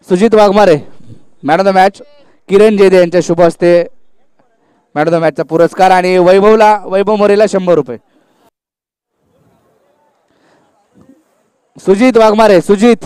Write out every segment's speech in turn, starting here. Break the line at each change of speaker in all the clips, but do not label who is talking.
Sujit Waghmare man of the match, Kiran Jede यांच्या शुभ हस्ते मॅन ऑफ द मॅचचा पुरस्कार आणि वैभव मोरेला 100 रुपये. सुजित वाघमारे सुजित.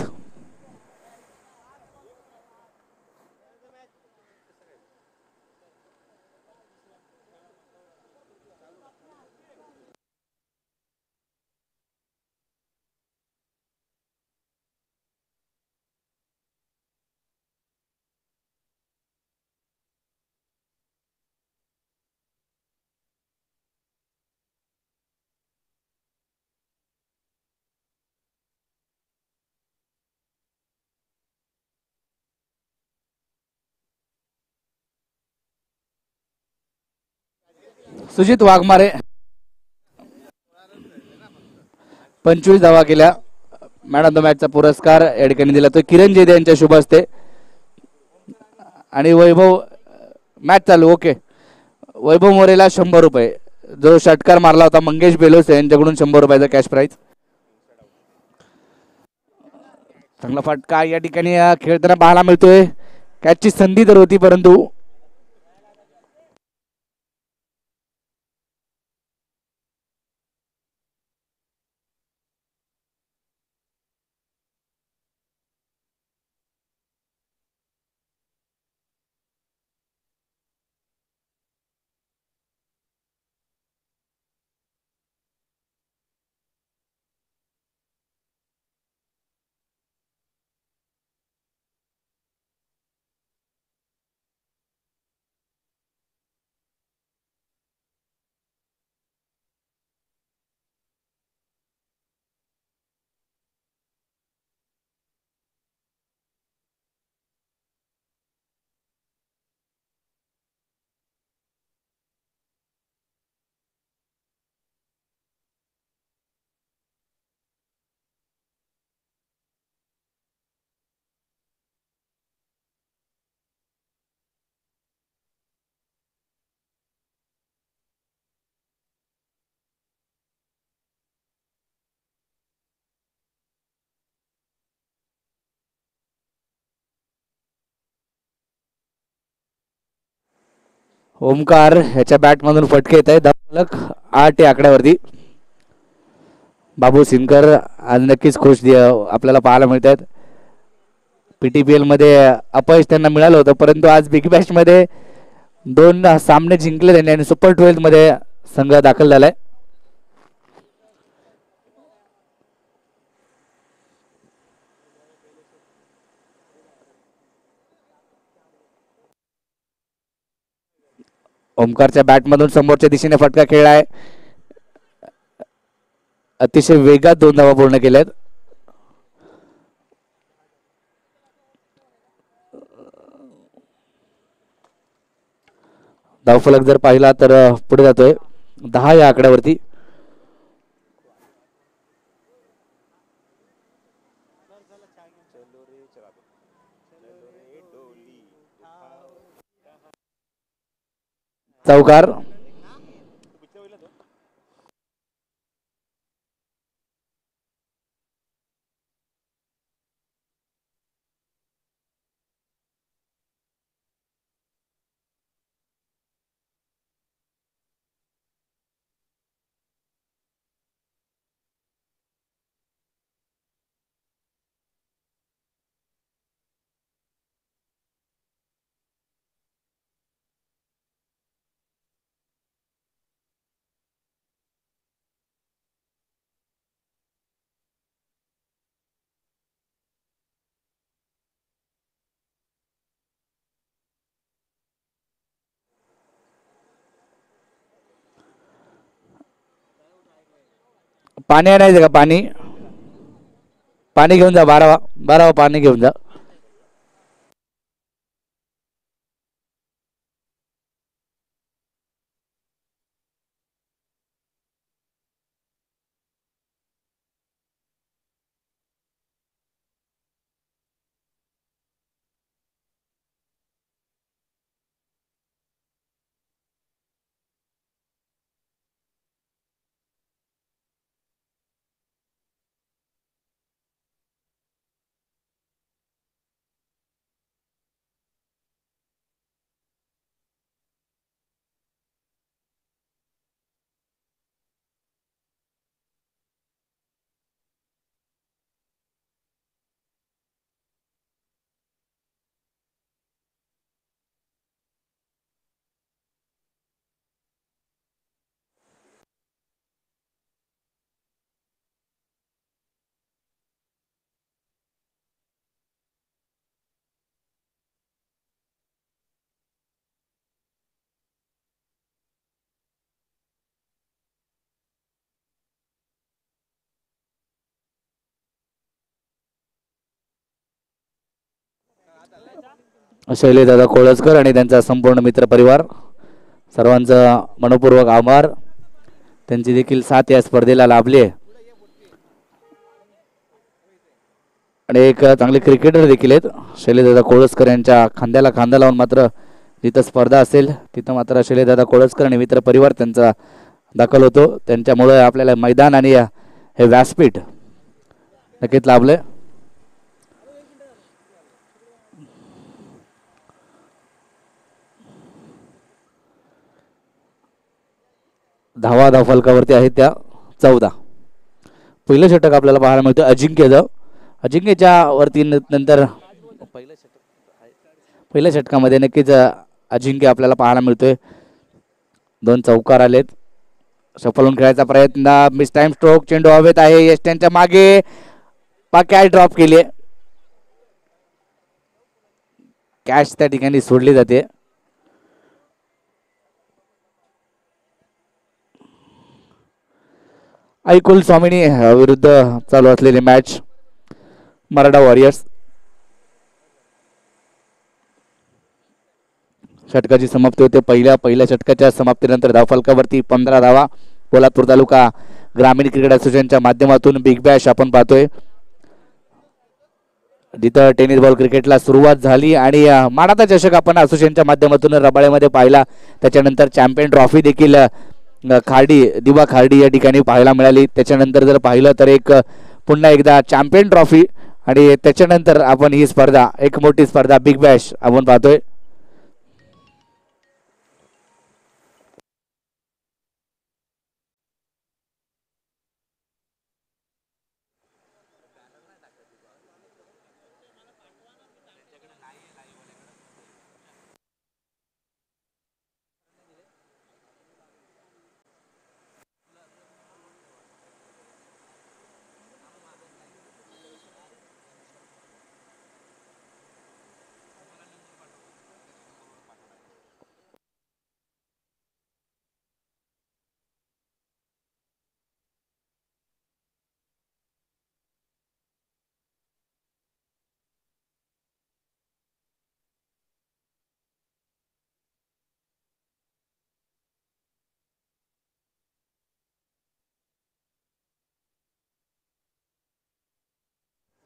सुजित वाघमारे 25 धावा केल्या. मॅन ऑफ द मॅचचा पुरस्कार या ठिकाणी दिला तो किरण जेदे यांच्या शुभ हस्ते. आणि वैभव मॅच चालू. ओके. वैभव मोरेला 100 रुपये. जो षटकार मारला होता मंगेश बेलोसे यांच्याकडून 100 रुपयाचा कॅश प्राईज. चांगला फटका या ठिकाणी खेळताना पाहायला मिळतोय. कॅचची संधी तर होती परंतु ओमकार ह्याच्या बॅटमधून फटके येत आहे. धावफलक 8 या आकड्यावरती. बाबू सिनकर आज नक्कीच खुश आपल्याला पाहायला मिळत आहेत. PTPL मध्ये अपयश त्यांना मिळालं होतं परंतु आज बिग बॅश मध्ये 2 सामने जिंकले त्यांनी आणि सुपर 12 मध्ये संघ दाखल झालाय. ओमकारच्या बॅटमधून समोरच्या दिशेने फटका खेळलाय. अतिशय वेगात 2 धावा पूर्ण केल्यात. धावफलक जर पाहिला तर पुढे जातोय 10 या आकड्यावरती. चौकार. पाणी आणायचं का? पाणी पाणी घेऊन जा. 12 पाणी घेऊन जा. शैलेशदादा कोळसकर आणि त्यांचा संपूर्ण मित्र परिवार सर्वांचा मनपूर्वक आभार. त्यांची देखील साथ या स्पर्धेला लाभली आहे आणि एक चांगले क्रिकेटर देखील आहेत. शैलेशदादा कोळसकर यांच्या खांद्याला खांदा लावून मात्र जिथं स्पर्धा असेल तिथं मात्र शैलेशदादा कोळसकर आणि मित्र परिवार त्यांचा दाखल होतो. त्यांच्यामुळे आपल्याला मैदान आणि हे व्यासपीठ नक्कीच लाभले. धाव फलकावरती आहेत त्या 14. पहिलं षटक आपल्याला पाहायला मिळतं अजिंक्यच्या वरती नंतर पहिल्या षटकामध्ये नक्कीच अजिंक्य आपल्याला पाहायला मिळतोय. 2 चौकार आलेत. सफल खेळायचा प्रयत्न, मिस टाइम स्ट्रोक, चेंडू हवेत आहे यष्ट्यांच्या मागे, कॅच ड्रॉप केली आहे. कॅच त्या ठिकाणी सोडली जाते. ऐकुल स्वामिनी विरुद्ध चालू असलेली मॅच मराठा वॉरियर्स. षटकाची समाप्ती होते. पहिल्या षटकाच्या समाप्तीनंतर धावफलकावरती 15 धावा. पोलादपूर तालुका ग्रामीण क्रिकेट असोसिएशनच्या माध्यमातून बिग बॅश आपण पाहतोय. जिथं टेनिस बॉल क्रिकेटला सुरुवात झाली आणि मानाचा चषक आपण असोसिएशनच्या माध्यमातून रबाळेमध्ये पाहिला. त्याच्यानंतर चॅम्पियन ट्रॉफी देखील दिवा खार्डी या ठिकाणी पाहायला मिळाली. त्याच्यानंतर जर पाहिलं तर एक पुन्हा एकदा चॅम्पियन ट्रॉफी आणि त्याच्यानंतर आपण ही स्पर्धा, एक मोठी स्पर्धा बिग बॅश आपण पाहतोय.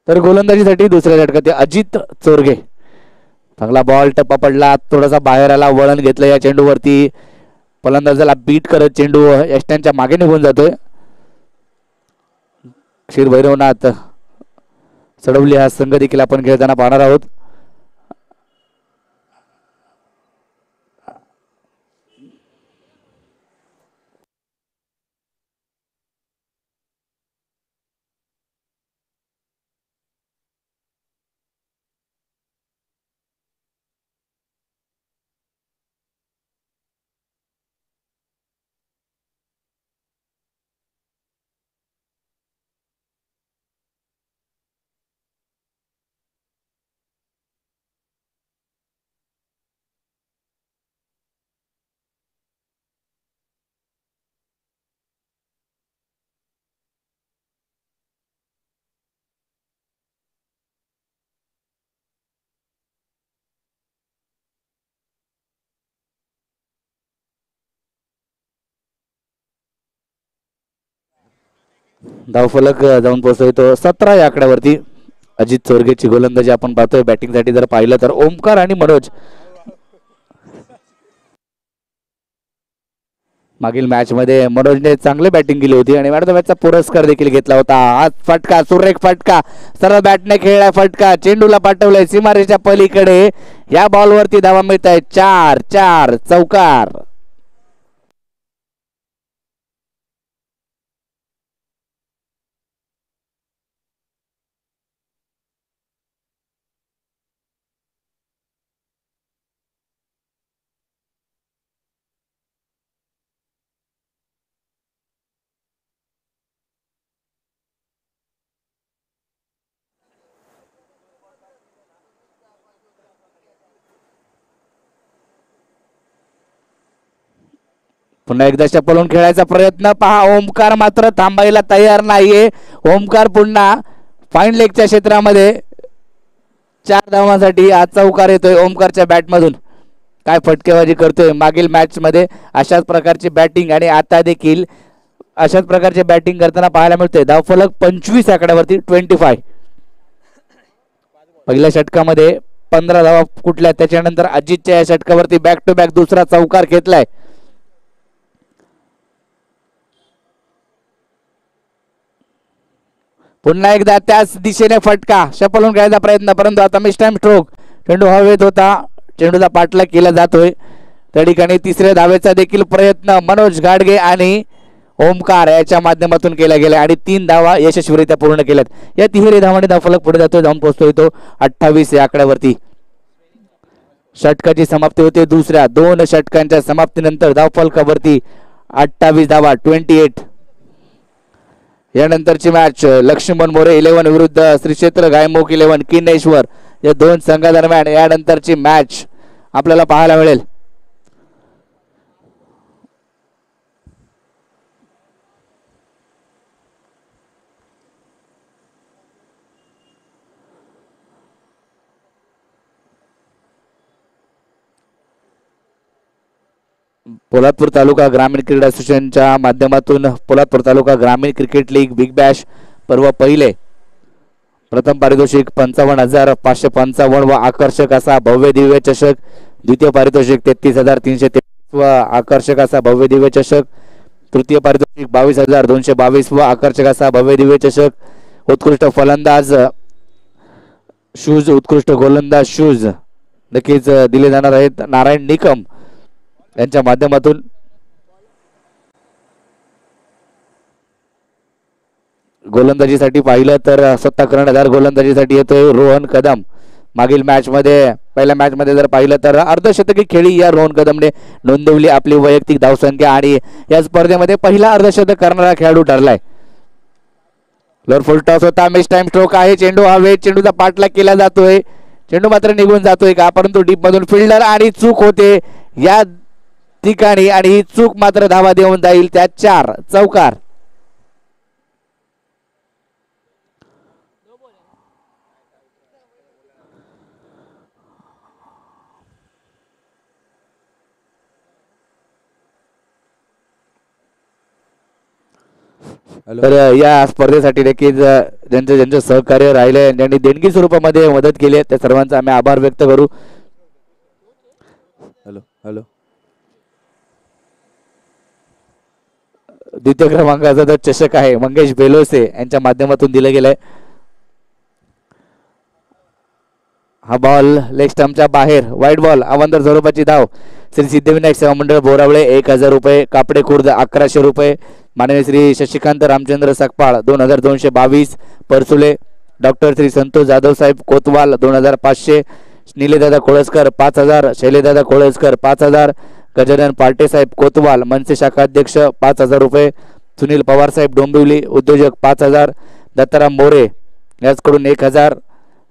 तर गोलंदाजीसाठी दुसऱ्या षटकात अजित चोरगे. चांगला बॉल टप्पा पडला, थोडासा बाहेर आला, वळण घेतलं या चेंडूवरती. फलंदाजाला बीट करत चेंडू यष्ट्यांच्या मागे निघून जातोय. क्षीर भैरवनाथ सडवली हा संघ देखील आपण खेळताना पाहणार आहोत. धावफलक जाऊन पोहोचतोय तो 17 या आकड्यावरती. अजित चोरगेची गोलंदाजी आपण पाहतोय. बॅटिंग साठी जर पाहिलं तर ओमकार आणि मनोज मागील मॅच मध्ये मनोजने चांगली बॅटिंग केली होती आणि मॅच चा पुरस्कार देखील घेतला होता. आज फटका, सुरेख फटका, सरळ बॅटने खेळला फटका, चेंडूला पाठवलाय सीमारेच्या पलीकडे. या बॉलवरती धावा मिळत आहे 4 चौकार. पुन्हा एकदा चपलून खेळायचा प्रयत्न पहा. ओमकार मात्र थांबायला तयार नाहीये. ओमकार पुन्हा फाईन लेगच्या क्षेत्रामध्ये 4 धावांसाठी आज चौकार येतोय ओमकारच्या बॅटमधून. काय फटकेबाजी करतोय. मागील मॅच मध्ये अशाच प्रकारची बॅटिंग आणि आता देखील अशाच प्रकारचे बॅटिंग करताना पाहायला मिळते. धावफलक 25 आकड्यावरती 25. पहिल्या षटकामध्ये 15 धावा कुठल्या. त्याच्यानंतर अजितच्या या षटकावरती बॅक टू बॅक दुसरा चौकार घेतलाय. पुन्हा एकदा त्याच दिशेने फटका शपलून घ्यायचा प्रयत्न, परंतु आता मिस टाइम स्ट्रोक. चेंडू हवेत होता. चेंडूचा पाठलाग केला जातोय. त्या ठिकाणी तिसऱ्या धावेचा देखील प्रयत्न मनोज गाडगे आणि ओमकार याच्या माध्यमातून केला गेला आणि 3 धावा यशस्वीरित्या पूर्ण केल्यात. या तिहेरी धावांनी धावफलक पुढे जातोय. जाऊन पोहोचतोय तो 28 या आकड्यावरती. षटकाची समाप्ती होते. दुसऱ्या 2 षटकांच्या समाप्तीनंतर धावफलकावरती 28 धावा 28. यानंतरची मॅच लक्ष्मण मोरे 11 विरुद्ध श्री क्षेत्र गायमुख 11 किनेश्वर या 2 संघादरम्यान यानंतरची मॅच आपल्याला पाहायला मिळेल. पोलादपूर तालुका ग्रामीण क्रीडा असोसिएशनच्या माध्यमातून पोलादपूर तालुका ग्रामीण क्रिकेट लीग बिग बॅश पर्व पहिले. प्रथम पारितोषिक 55,555 व आकर्षक असा भव्य दिव्य चषक. द्वितीय पारितोषिक 33,333 व आकर्षक असा भव्य दिव्य चषक. तृतीय पारितोषिक 22,222 व आकर्षक असा भव्य दिव्य चषक. उत्कृष्ट फलंदाज शूज, उत्कृष्ट गोलंदाज शूज नक्कीच दिले जाणार आहेत नारायण निकम यांच्या माध्यमातून. गोलंदाजीसाठी पाहिलं तर स्वतः कर्णधार गोलंदाजीसाठी येतोय रोहन कदम. मागील मॅच मध्ये पहिल्या मॅच मध्ये जर पाहिलं तर अर्धशतकी खेळी या रोहन कदमने नोंदवली आपली वैयक्तिक धावसंख्या आणि या स्पर्धेमध्ये पहिला अर्धशतक करणारा खेळाडू ठरलाय. लोअर फुल टॉस होता. मिस टाइम स्ट्रोक आहे. चेंडू हवेत. चेंडूचा पाठलाग केला जातोय. चेंडू मात्र निघून जातोय का, परंतु डीप मधून फिल्डर आणि चूक होते या ठिकाणी आणि ही चूक मात्र धावा देऊन जाईल. त्या 4 चौकार. तर या स्पर्धेसाठी देखील ज्यांचं सहकार्य राहिले, ज्यांनी देणगी स्वरूपामध्ये मदत केली त्या सर्वांचा आम्ही आभार व्यक्त करू. Hello hello. द्वितीय क्रमांकाचा जो चषक आहे मंगेश बेलोसे यांच्या माध्यमातून दिला गेलाय. हा बॉल लेग स्टंपच्या बाहेर. वाईट बॉल. अवंतर स्वरूपाची धाव. श्री सिद्धिविनायक सेवा मंडळ बोरावळे 1,000 रुपये. कापडे खुर्द 1100 रुपये. माननीय श्री शशिकांत रामचंद्र सकपाळ 2,222. परसुले डॉक्टर श्री संतोष जाधव साहेब कोतवाल 2,500. निलेदादा कोळसकर 5,000. शैलेदादा कोळसकर 5,000. गजानन पार्टे साहेब कोतवाल मनसे शाखा अध्यक्ष 5,000 रुपये. सुनील पवार साहेब डोंबिवली उद्योजक 5,000. दत्ताराम मोरे याचकडून 1,000.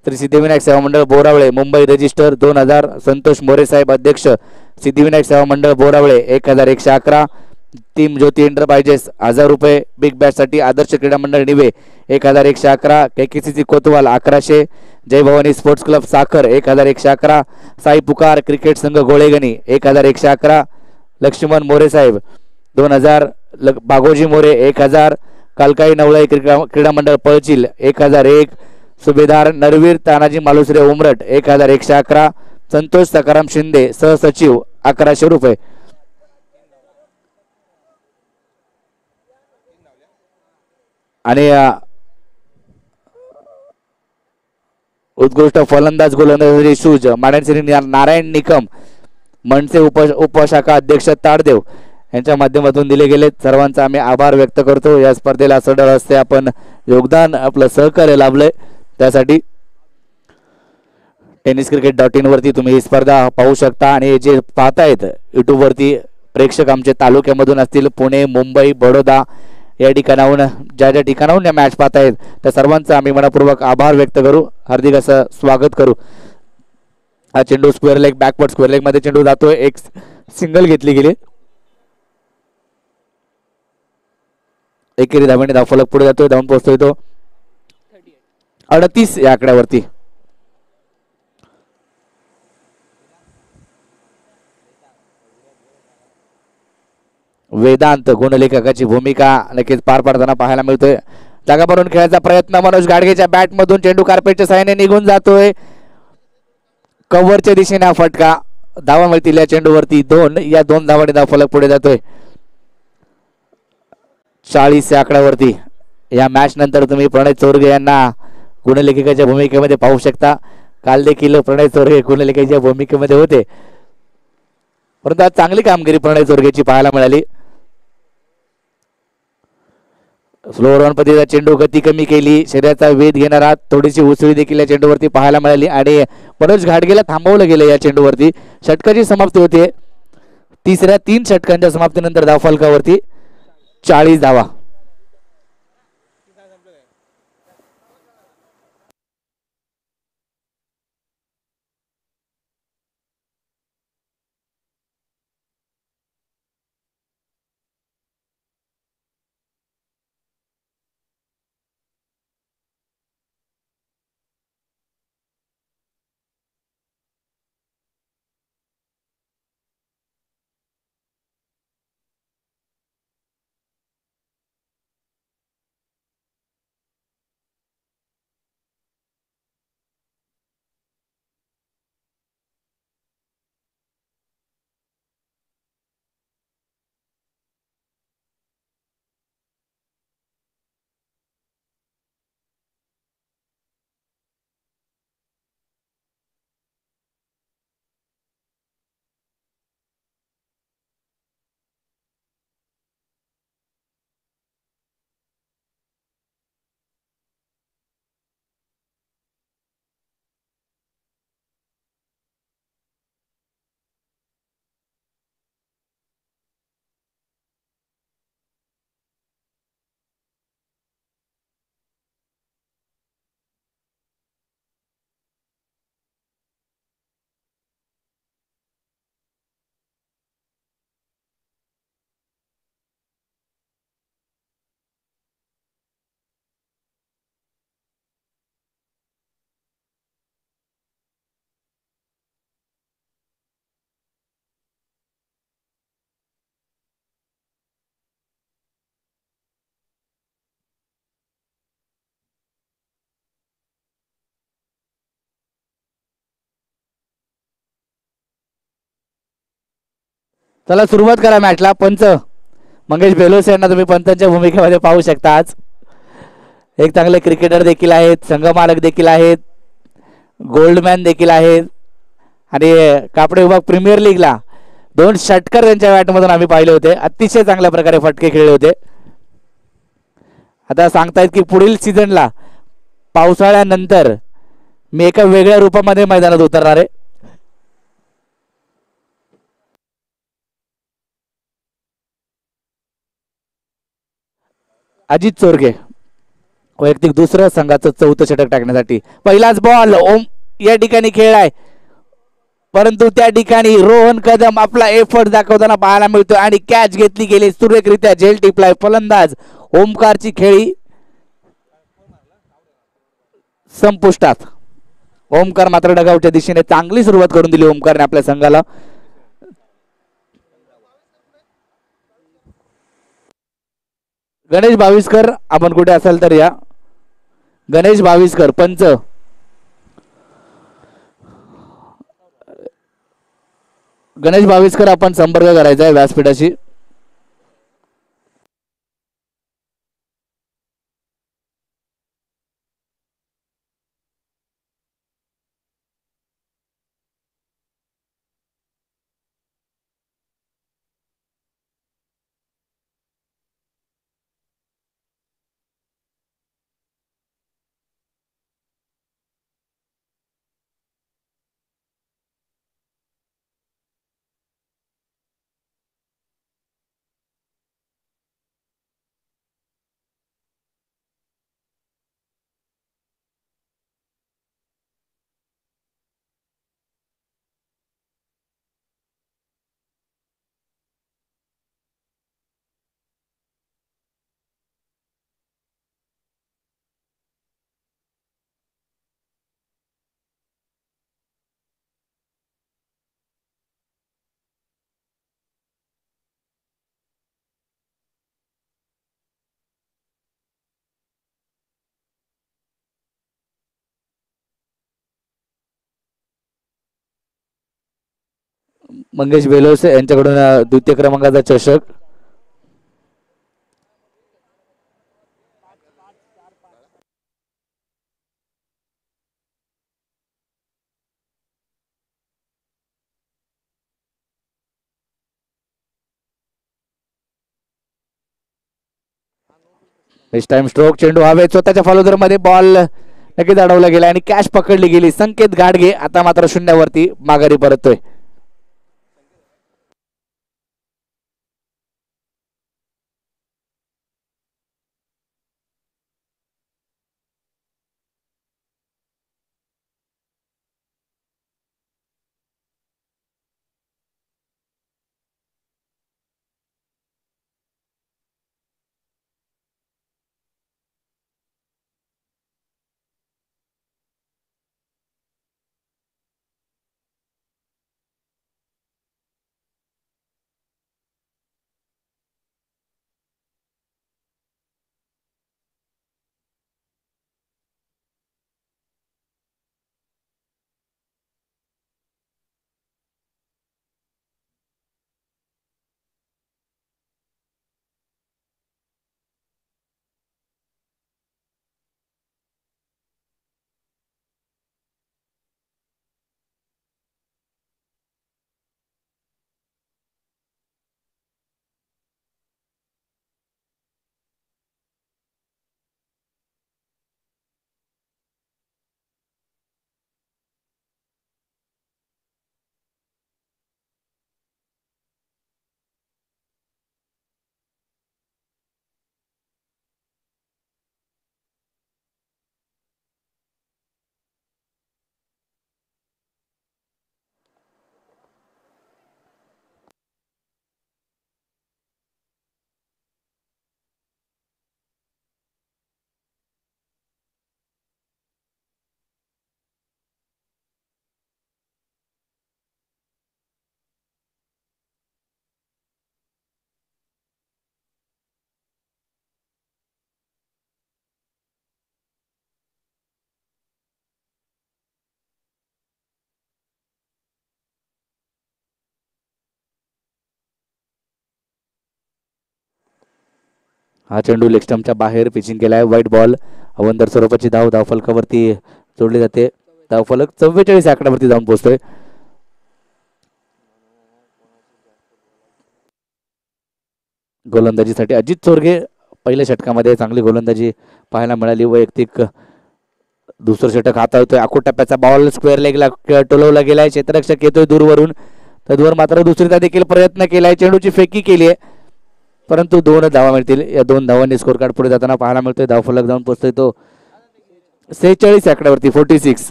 श्री सिद्धिविनायक सेवा मंडळ बोरावळे मुंबई रजिस्टर 2,000. संतोष मोरे साहेब अध्यक्ष सिद्धिविनायक सेवा मंडळ बोरावळे 1,111. टीम ज्योती एंटरप्राइजेस 1,000 रुपये. बिग बॅश साठी आदर्श क्रीडा मंडळ निवे 1,111. केकेसीसी कोतवाल 1100. जय भवानी स्पोर्ट्स क्लब साखर 1,111. साई पुकार क्रिकेट संघ गोळेगणी 1,111. लक्ष्मण मोरे साहेब 2,000. बागोजी मोरे 1,000. कालकाई नवलाई क्रीडा मंडळ पळचिल 1,001. सुभेदार नरवीर तानाजी मालुसरे उमरट 1,111. संतोष सकाराम शिंदे सहसचिव 1,100 रुपये. आणि उत्कृष्ट फलंदाज गोलंदाज शूज माननीय श्री नारायण निकम मनसे उपशाखा अध्यक्ष ताडदेव यांच्या माध्यमातून दिले गेले. सर्वांचा आम्ही आभार व्यक्त करतो. या स्पर्धेला सडळ असते आपण योगदान आपलं सहकार्य लाभलंय त्यासाठी. tenniscricket.in वरती तुम्ही ही स्पर्धा पाहू शकता आणि जे पाहतायत युट्यूब वरती प्रेक्षक आमचे तालुक्यामधून असतील पुणे मुंबई बडोदा या ठिकाणाहून ज्या ठिकाणाहून या मॅच पाहतायत त्या सर्वांचा आम्ही मनपूर्वक आभार व्यक्त करू. हार्दिक असं स्वागत करू. हा चेंडू square leg backward square leg मध्ये चेंडू जातोय. एक सिंगल घेतली गेली. एकेरी धावांनी धावफलक पुढे जातोय. धावून पोहोचतोय तो 38 या आकड्यावरती. वेदांत गुणलेखकाची भूमिका नक्कीच पार पाडताना पाहायला मिळतोय. जागा भरून खेळायचा प्रयत्न मनोज गाडगेच्या बॅटमधून चेंडू कार्पेटच्या साहाय्याने निघून जातोय. कव्हरच्या दिशेने हा फटका. धावा मिळतील या चेंडूवरती 2. या 2 धावांनी धावफलक पुढे जातोय 40 या आकड्यावरती. या मॅच नंतर तुम्ही प्रणय चोरगे यांना गुणलेखकाच्या भूमिकेमध्ये पाहू शकता. काल देखील प्रणय चोरगे गुणलेखकाच्या भूमिकेमध्ये होते, परंतु आज चांगली कामगिरी प्रणय चोरगेची पाहायला मिळाली. स्लोअर ऑन पद्धतीचा चेंडू गती कमी केली, शरीराचा वेध घेणारा थोडीशी उसळी देखील या चेंडूवरती पाहायला मिळाली आणि मनोज घाटगेला थांबवलं गेलं या चेंडूवरती. षटकाची समाप्ती होते. तिसऱ्या 3 षटकांच्या समाप्तीनंतर धावफलकावरती 40 धावा. चला सुरुवात करा मॅचला. पंच मंगेश बेलोस यांना तुम्ही पंचांच्या भूमिकेमध्ये पाहू शकता. आज एक चांगले क्रिकेटर देखील आहेत, संघमालक देखील आहेत, गोल्डमॅन देखील आहेत आणि कापडे विभाग प्रीमियर लीगला 2 षटकर त्यांच्या बॅटमधून आम्ही पाहिले होते. अतिशय चांगल्या प्रकारे फटके खेळले होते. आता सांगतायत की पुढील सीझनला पावसाळ्यानंतर मी एका वेगळ्या रूपामध्ये मैदानात उतरणार आहे. अजित चोरगे वैयक्तिक दुसरं संघाचं 4थं षटक टाकण्यासाठी. पहिलाच बॉल ओम या ठिकाणी खेळलाय, परंतु त्या ठिकाणी रोहन कदम आपला एफर्ट दाखवताना पाहायला मिळतो आणि कॅच घेतली गेली सुरेखरित्या. झेल टिपलाय फलंदाज ओमकारची खेळी संपुष्टात. ओमकार मात्र डगावच्या दिशेने चांगली सुरुवात करून दिली ओमकारने आपल्या संघाला. गणेश भाविस्कर आपण कुठे असाल तर या. गणेश भाविस्कर पंच. गणेश भाविस्कर आपण संपर्क करायचा आहे व्यासपीठाशी. मंगेश बेलोस यांच्याकडून द्वितीय क्रमांकाचा चषक. नेक्स्ट टाइम स्ट्रोक, चेंडू हवेत, स्वतःच्या फॉलोदर मध्ये बॉल नक्कीच अडवला गेला आणि कॅच पकडली गेली. संकेत गाडगे आता मात्र शून्यावरती माघारी परततोय. हा चेंडू लेग स्टंपच्या बाहेर पिचिंग केलाय. White ball. अवंतर स्वरूपाची धाव धावफलकावरती जोडली जाते. धावफलक 44 आकड्यावरती जाऊन पोहोचतोय. गोलंदाजीसाठी अजित चोरगे पहिल्या षटकामध्ये चांगली गोलंदाजी पाहायला मिळाली. वैयक्तिक दुसरं षटक हाताळतोय. आखूड टप्प्याचा बॉल स्क्वेअर लेगला टोलवला गेलाय. क्षेत्ररक्षक येतोय दूरवरून. तद्वर मात्र दुसरीचा देखील प्रयत्न केलाय. चेंडूची फेकी केली आहे परंतु 2 धावा मिळतील. या 2 धावांनी स्कोर कार्ड पुढे जाताना पाहायला मिळतोय. धावफलक जाऊन पोहोचतोय तो 46 आकड्यावरती 46.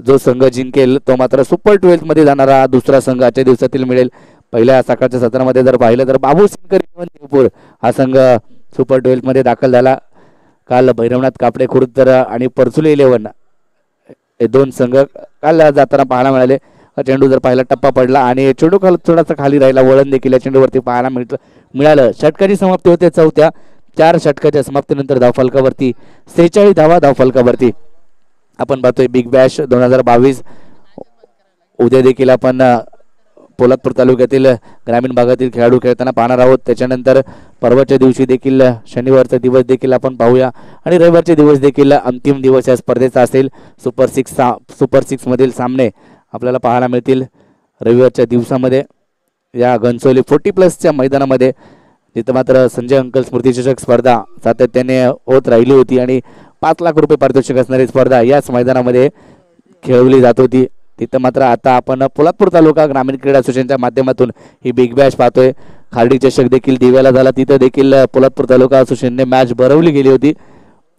जो संघ जिंकेल तो मात्र सुपर 12 मध्ये जाणारा दुसरा संघ आजच्या दिवसातील मिळेल. पहिल्या सकाळच्या सत्रामध्ये जर पाहिलं तर बाबू सिंकर हा संघ सुपर 12 मध्ये दाखल झाला. काल भैरवनाथ कापडे खुर्द आणि परसुले 11 हे 2 संघ काल जाताना पाहायला मिळाले. चेंडू जर पाहिला टप्पा पडला आणि चेंडू थोडासा खाली राहिला. वळण देखील या चेंडूवरती पाहायला मिळालं. षटकाची समाप्ती होते चौथ्या. 4 षटकाच्या समाप्तीनंतर धावफलकावरती 46 धावा धावफलकावरती. आपण पाहतोय बिग बॅश 2022. उद्या देखील आपण पोलादपूर तालुक्यातील ग्रामीण भागातील खेळाडू खेळताना पाहणार आहोत. त्याच्यानंतर परवाच्या दिवशी देखील शनिवारचा दिवस देखील आपण पाहूया आणि रविवारचे दिवस देखील अंतिम दिवस या स्पर्धेचा असेल. सुपर 6 मधील सामने आपल्याला पाहायला मिळतील रविवारच्या दिवसामध्ये या घनसोली 40+ मैदानामध्ये. तिथं मात्र संजय अंकल स्मृतिचषक स्पर्धा सातत्याने होत राहिली होती आणि 5 लाख रुपये पारितोषिक असणारी स्पर्धा याच मैदानामध्ये खेळवली जात होती. तिथं मात्र आता आपण पोलादपूर तालुका ग्रामीण क्रीडा असोसिएशनच्या माध्यमातून ही बिग बॅश पाहतोय. खार्डी चषक देखील दिव्याला झाला. तिथं देखील पोलादपूर तालुका असोसिएशनने मॅच भरवली गेली होती.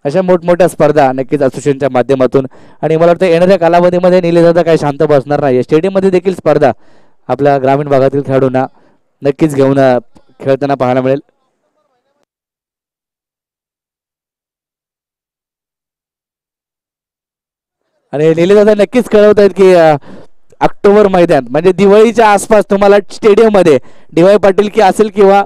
अशा मोठमोठ्या स्पर्धा नक्कीच असोसिएशनच्या माध्यमातून आणि मला वाटतं येणाऱ्या कालावधीमध्ये निलेदादा काही शांत बसणार नाही. स्टेडियममध्ये देखील स्पर्धा आपल्या ग्रामीण भागातील खेळाडूंना नक्कीच घेऊन खेळताना पाहायला मिळेल. आणि निलेदादा नक्कीच कळवत आहेत की ऑक्टोबर मैदान म्हणजे दिवाळीच्या आसपास तुम्हाला स्टेडियम मध्ये डी.वाय. पाटील की असेल किंवा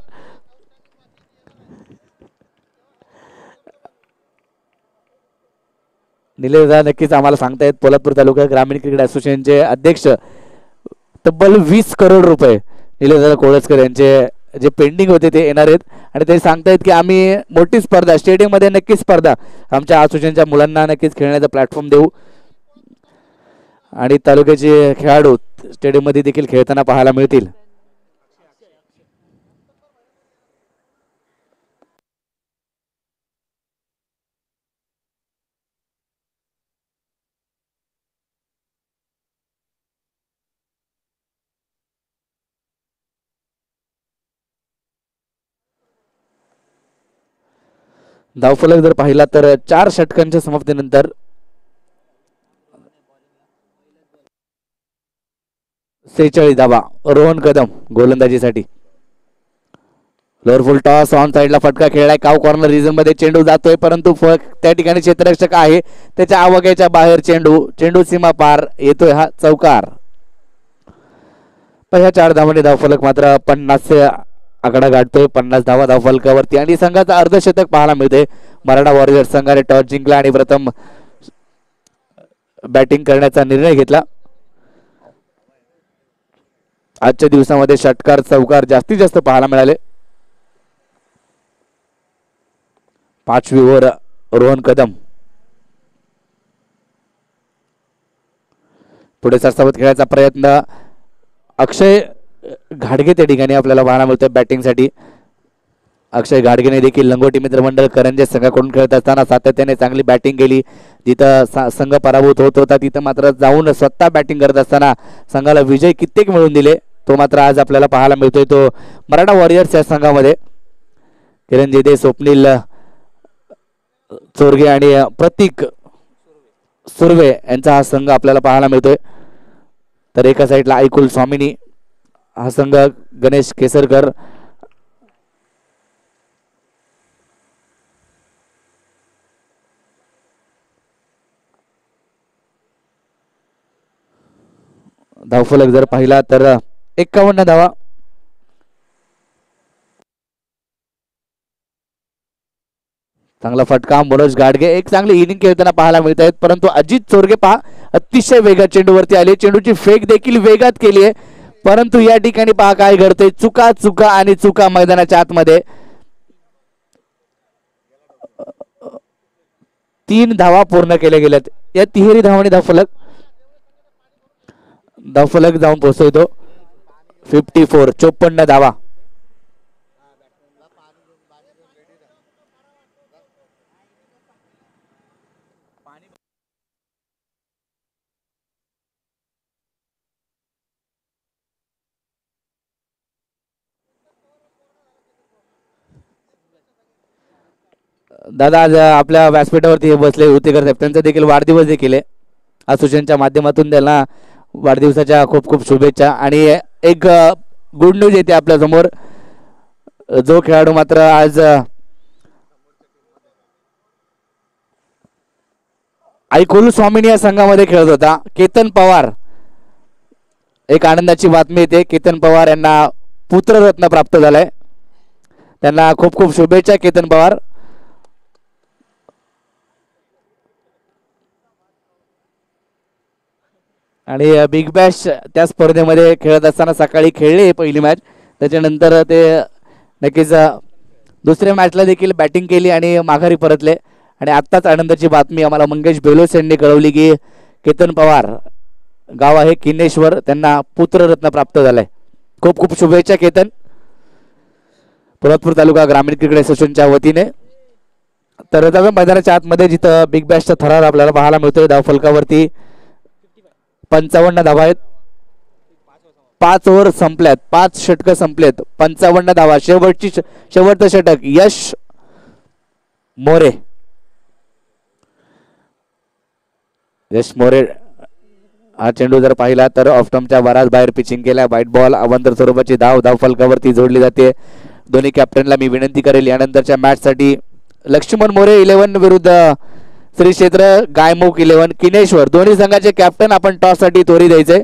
निलेदादा नक्कीच आम्हाला सांगतायत. पोलादपूर तालुका ग्रामीण क्रीडा असोसिएशनचे अध्यक्ष तब्बल 20 करोड रुपये निलेशदादा कोळसकर यांचे जे पेंडिंग होते ते येणार आहेत आणि ते सांगतायत की आम्ही मोठी स्पर्धा स्टेडियममध्ये नक्कीच स्पर्धा आमच्या असोसिएशनच्या मुलांना नक्कीच खेळण्याचा प्लॅटफॉर्म देऊ आणि तालुक्याचे खेळाडू स्टेडियममध्ये देखील खेळताना पाहायला मिळतील. धावफलक जर पाहिला तर 4 षटकांच्या समाप्तीनंतर 46 धावा रोहन कदम गोलंदाजीसाठी. लोअर फुल टॉस ऑन साइडला फटका खेळलाय काव कॉर्नर रिजन मध्ये चेंडू जातोय परंतु त्या ठिकाणी क्षेत्ररक्षक आहे त्याच्या आवाक्याच्या बाहेर चेंडू सीमा पार येतोय हा चौकार. पहिल्या 4 धावांनी धावफलक मात्र 50 आकडा गाठतोय 50 धावा धावफलकावरती आणि संघाचा अर्धशतक पाहायला मिळते. मराठा वॉरियर्स संघाने टॉस जिंकला आणि प्रथम बॅटिंग करण्याचा निर्णय घेतला. आजच्या दिवसामध्ये षटकार चौकार जास्तीत जास्त पाहायला मिळाले. 5वी ओव्हर रोहन कदम पुढे सरसावत खेळायचा प्रयत्न अक्षय घाडगे त्या ठिकाणी आपल्याला पाहायला मिळतोय बॅटिंगसाठी. अक्षय घाडगेने देखील लंगोटी मित्रमंडळ करंजे संघाकडून खेळत असताना सातत्याने चांगली बॅटिंग केली. जिथं संघ पराभूत होत होता तिथं मात्र जाऊन स्वतः बॅटिंग करत असताना संघाला विजय कित्येक मिळवून दिले तो मात्र आज आपल्याला पाहायला मिळतोय. तो मराठा वॉरियर्स या संघामध्ये किरण जेदे स्वप्नील चोरगे आणि प्रतीक सुर्वे यांचा हा संघ आपल्याला पाहायला मिळतोय. तर एका साईडला ऐकुल स्वामिनी हा संघ गणेश केसरकर धावफलक जर पाहिला तर 51 धावा. चांगला फटका मनोज गाडगे एक चांगली इनिंग खेळताना पाहायला मिळत आहेत परंतु अजित चोरगे पहा अतिशय वेगात चेंडूवरती आले चेंडूची फेक देखील वेगात केली आहे परंतु या ठिकाणी पहा काय घडतंय चुका आणि चुका मैदानाच्या आतमध्ये. 3 धावा पूर्ण केल्या गेल्यात या तिहेरी धावांनी धावफलक जाऊन पोहोचतो 54 54 धावा. दादा आज आपल्या व्यासपीठावरती बसले होते साहेब त्यांचा देखील वाढदिवस देखील आहे. असोसिएशनच्या माध्यमातून त्यांना वाढदिवसाच्या खूप खूप शुभेच्छा आणि एक गुड न्यूज येते आपल्या समोर. जो खेळाडू मात्र आज ऐकुल स्वामिनी या संघामध्ये खेळत होता केतन पवार एक आनंदाची बातमी येते. केतन पवार यांना पुत्ररत्न प्राप्त झालाय त्यांना खूप खूप शुभेच्छा केतन पवार. आणि बिग बॅश त्या स्पर्धेमध्ये खेळत असताना सकाळी खेळले पहिली मॅच त्याच्यानंतर ते नक्कीच दुसऱ्या मॅचला देखील बॅटिंग केली आणि माघारी परतले आणि आत्ताच आनंदाची बातमी आम्हाला मंगेश बेलोस यांनी कळवली की केतन पवार गाव आहे किन्नेश्वर त्यांना पुत्ररत्न प्राप्त झालाय. खूप खूप शुभेच्छा केतन. पोलादपूर तालुका ग्रामीण क्रिकेट असोसिएशनच्या वतीने. तर दादा मैदानाच्या आतमध्ये जिथं बिग बॅशचा थरार आपल्याला पाहायला मिळतोय धावफलकावरती 55 धावा आहेत. 5 ओव्हर संपल्यात 5 षटक संपलेत 55 धावा. शेवटचं षटक यश मोरे हा चेंडू जर पाहिला तर ऑफटॉमच्या बराच बाहेर पिचिंग केल्या व्हाईट बॉल अवंतर स्वरूपाची धावफलकावरती जोडली जाते. दोन्ही कॅप्टनला मी विनंती करेल यानंतरच्या मॅच साठी लक्ष्मण मोरे 11 विरुद्ध श्री क्षेत्र गायमुख 11 किनेश्वर दोन्ही संघाचे कॅप्टन आपण टॉस साठी तोरी द्यायचे.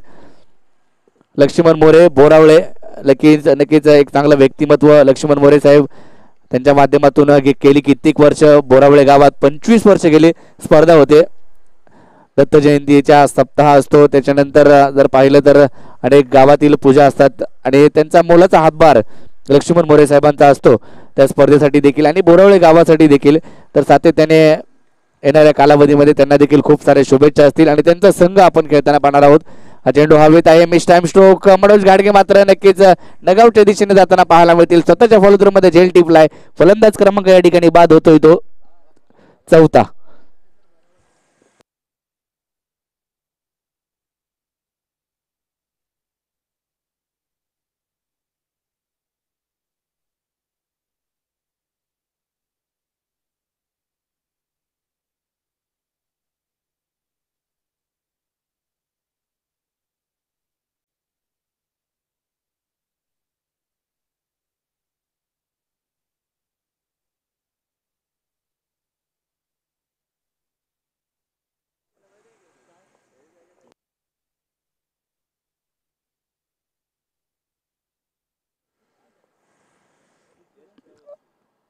लक्ष्मण मोरे बोरावळे नक्कीच एक चांगलं व्यक्तिमत्व लक्ष्मण मोरे साहेब त्यांच्या माध्यमातून गेली कित्येक वर्ष बोरावळे गावात 25 वर्ष गेली स्पर्धा होते. दत्त जयंतीचा सप्ताह असतो त्याच्यानंतर जर पाहिलं तर अनेक गावातील पूजा असतात आणि त्यांचा मोलाचा हातभार लक्ष्मण मोरे साहेबांचा असतो त्या स्पर्धेसाठी देखील आणि बोरावळे गावासाठी देखील. तर सातत्याने येणाऱ्या कालावधीमध्ये त्यांना देखील खूप साऱ्या शुभेच्छा असतील आणि त्यांचा संघ आपण खेळताना पाहणार आहोत. हा चेंडू हवेत आहे. Miss time stroke. मनोज घाडगे मात्र नक्कीच नगावच्या दिशेने जाताना पाहायला मिळतील. स्वतःच्या फॉलोथ्रू मध्ये झेल टिपलाय. फलंदाज क्रमांक या ठिकाणी बाद होतोय तो चौथा.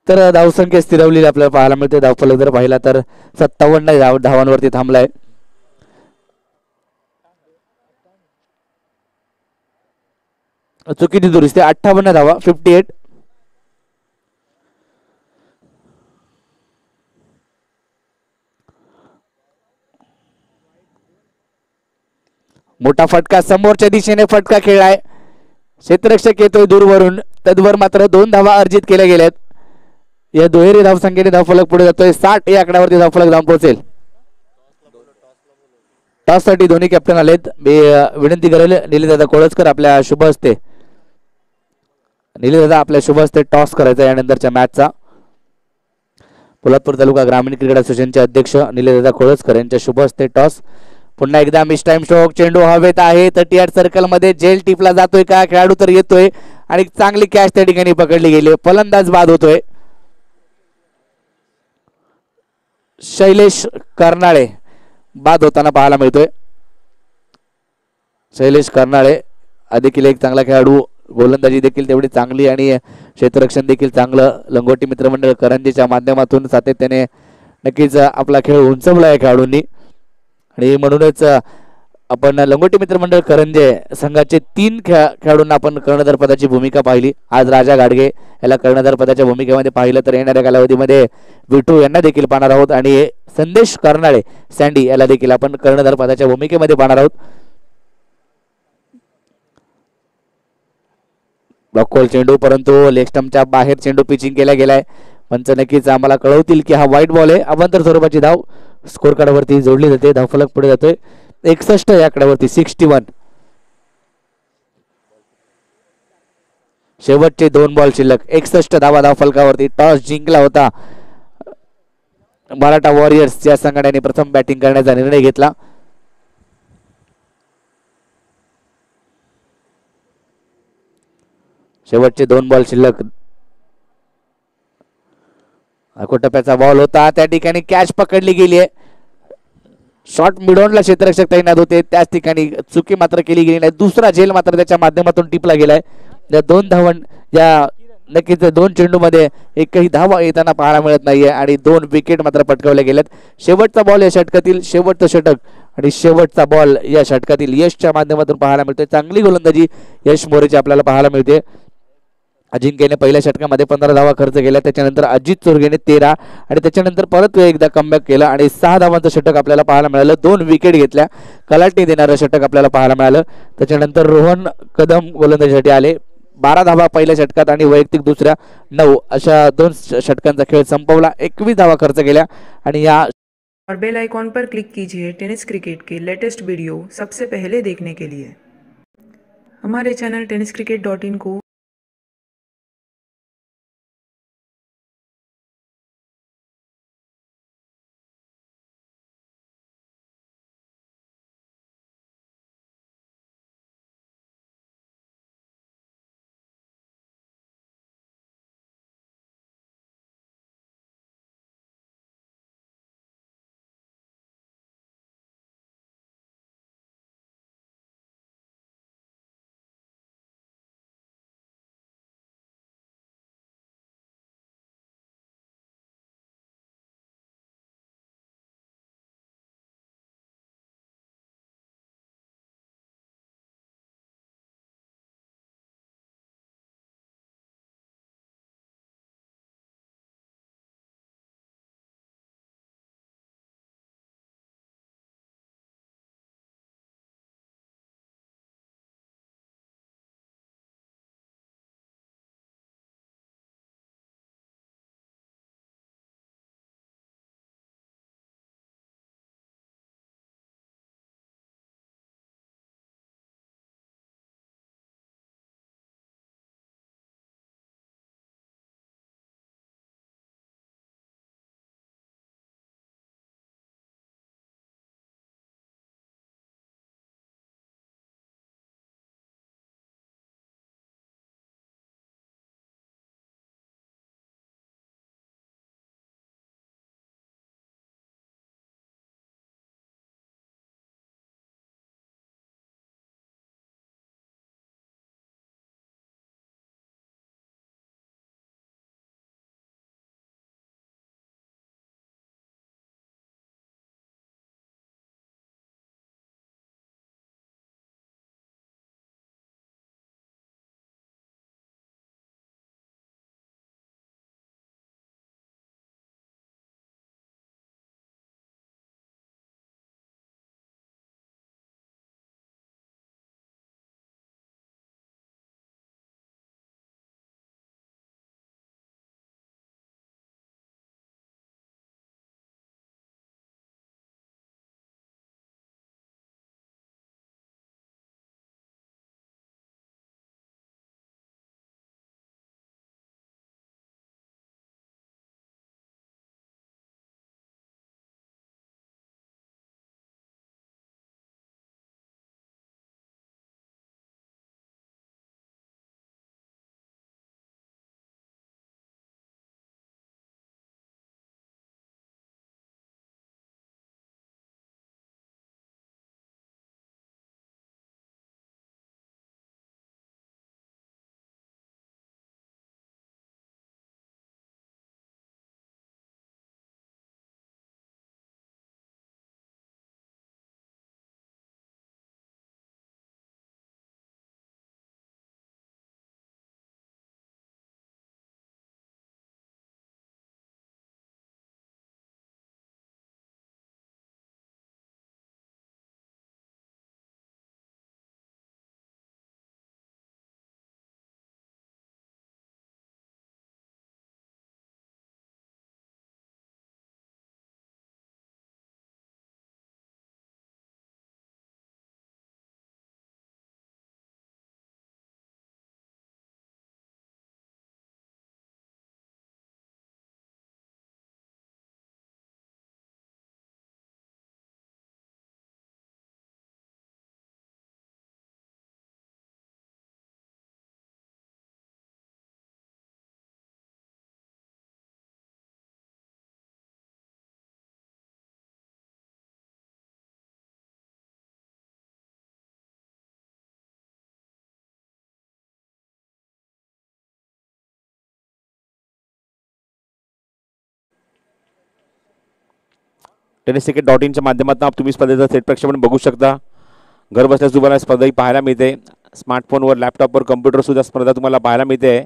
तर धावसंख्या स्थिरवलेली आपल्याला पाहायला मिळते. धावफलक जर पाहिला तर 57 धावांवरती थांबलाय. चुकीची दुरुस्ती. 58 धावा. 58. मोठा फटका समोरच्या दिशेने फटका खेळलाय. क्षेत्ररक्षक येतोय दूरवरून. तद्वर मात्र 2 धावा अर्जित केल्या गेल्यात. या दुहेरी धावसंख्येने धावफलक पुढे जातोय. 60 या आकड्यावरती धावफलक जाऊन पोहोचेल. टॉस साठी दोन्ही कॅप्टन आलेत. मी विनंती करेल निलेशदादा कोळसकर आपल्या शुभ हस्ते निलेशदादा आपल्या शुभ हस्ते टॉस करायचा यानंतरच्या मॅचचा. पोलादपूर तालुका ग्रामीण क्रिकेट असोसिएशनचे अध्यक्ष निलेशदादा कोळसकर यांच्या शुभ हस्ते टॉस. पुन्हा एकदा मिस टाइम स्ट्रोक. चेंडू हवेत आहे. 38 सर्कल मध्ये झेल टिपला जातोय का? खेळाडू तर येतोय आणि चांगली कॅच त्या ठिकाणी पकडली गेली. फलंदाज बाद होतोय. शैलेश कर्नाळे बाद होताना पाहायला मिळतोय. शैलेश कर्नाळे देखील एक चांगला खेळाडू. गोलंदाजी देखील तेवढी चांगली आणि क्षेत्ररक्षण देखील चांगलं. लंगोटी मित्रमंडळ करंजीच्या माध्यमातून सातत्याने नक्कीच आपला खेळ उंचवला आहे खेळाडूंनी आणि म्हणूनच आपण लंगोटी मित्रमंडळ करंजे संघाचे 3 खेळाडूंना आपण कर्णधार पदाची भूमिका पाहिली. आज राजा गाडगे याला कर्णधार पदाच्या भूमिकेमध्ये पाहिलं तर येणाऱ्या कालावधीमध्ये विठू यांना देखील पाहणार आहोत आणि संदेश कर्नाळे सँडी याला देखील आपण कर्णधार पदाच्या भूमिकेमध्ये पाहणार आहोत. ब्लॉकहोल चेंडू परंतु लेग स्टंपच्या बाहेर चेंडू पिचिंग केला गेलाय. पंच नक्कीच आम्हाला कळवतील की हा वाईट बॉल आहे. अवांतर स्वरूपाची धाव स्कोर कार्डवरती जोडली जाते. धावफलक पुढे जातोय 61 या आकड्यावरती. 61. शेवटचे 2 बॉल शिल्लक. 61 धावा धावफलकावरती. टॉस जिंकला होता मराठा वॉरियर्स या संघटनेने प्रथम बॅटिंग करण्याचा निर्णय घेतला. शेवटचे 2 बॉल शिल्लक. टप्प्याचा बॉल होता. त्या ठिकाणी कॅच पकडली गेली आहे. शॉर्ट मिडॉनला क्षेत्ररक्षक तैनात होते. त्याच ठिकाणी चुकी मात्र केली गेली नाही. दुसरा झेल मात्र त्याच्या माध्यमातून टिपला गेलाय. या 2 धावन या नक्कीच 2 चेंडूमध्ये एकही धावा येताना पाहायला मिळत नाहीये आणि 2 विकेट मात्र पटकावल्या गेल्यात. शेवटचा बॉल या षटकातील शेवटचं षटक आणि शेवटचा बॉल या षटकातील यशच्या माध्यमातून पाहायला मिळतोय. चांगली गोलंदाजी यश मोरेची आपल्याला पाहायला मिळते. अजिंक्यने पहिल्या षटकामध्ये 15 धावा खर्च केल्या. त्याच्यानंतर अजित चोरगेने 13 आणि त्याच्यानंतर परत एकदा कमबॅक केलं आणि 6 धावांचं षटक आपल्याला पाहायला मिळालं. 2 विकेट घेतल्या. कलाटणी देणारं षटक आपल्याला पाहायला मिळालं. त्याच्यानंतर रोहन कदम गोलंदाजीसाठी आले. 12 धावा पहिल्या षटकात आणि वैयक्तिक दुसऱ्या 9 अशा 2 षटकांचा खेळ संपवला. 21 धावा खर्च केल्या आणि या
और बेल आइकॉन पर क्लिक कीजिए टेनिस क्रिकेट के लेटेस्ट वीडियो सबसे पहले देखने के लिए। हमारे चैनल tenniscricket.in को
tenniscricket.in च्या माध्यमातून तुम्ही स्पर्धेचं थेट प्रक्षेपण बघू शकता. घर बसल्यास तुम्हाला स्पर्धा ही पाहायला मिळते. स्मार्टफोनवर, लॅपटॉपवर, कम्प्युटर सुद्धा स्पर्धा तुम्हाला पाहायला मिळते.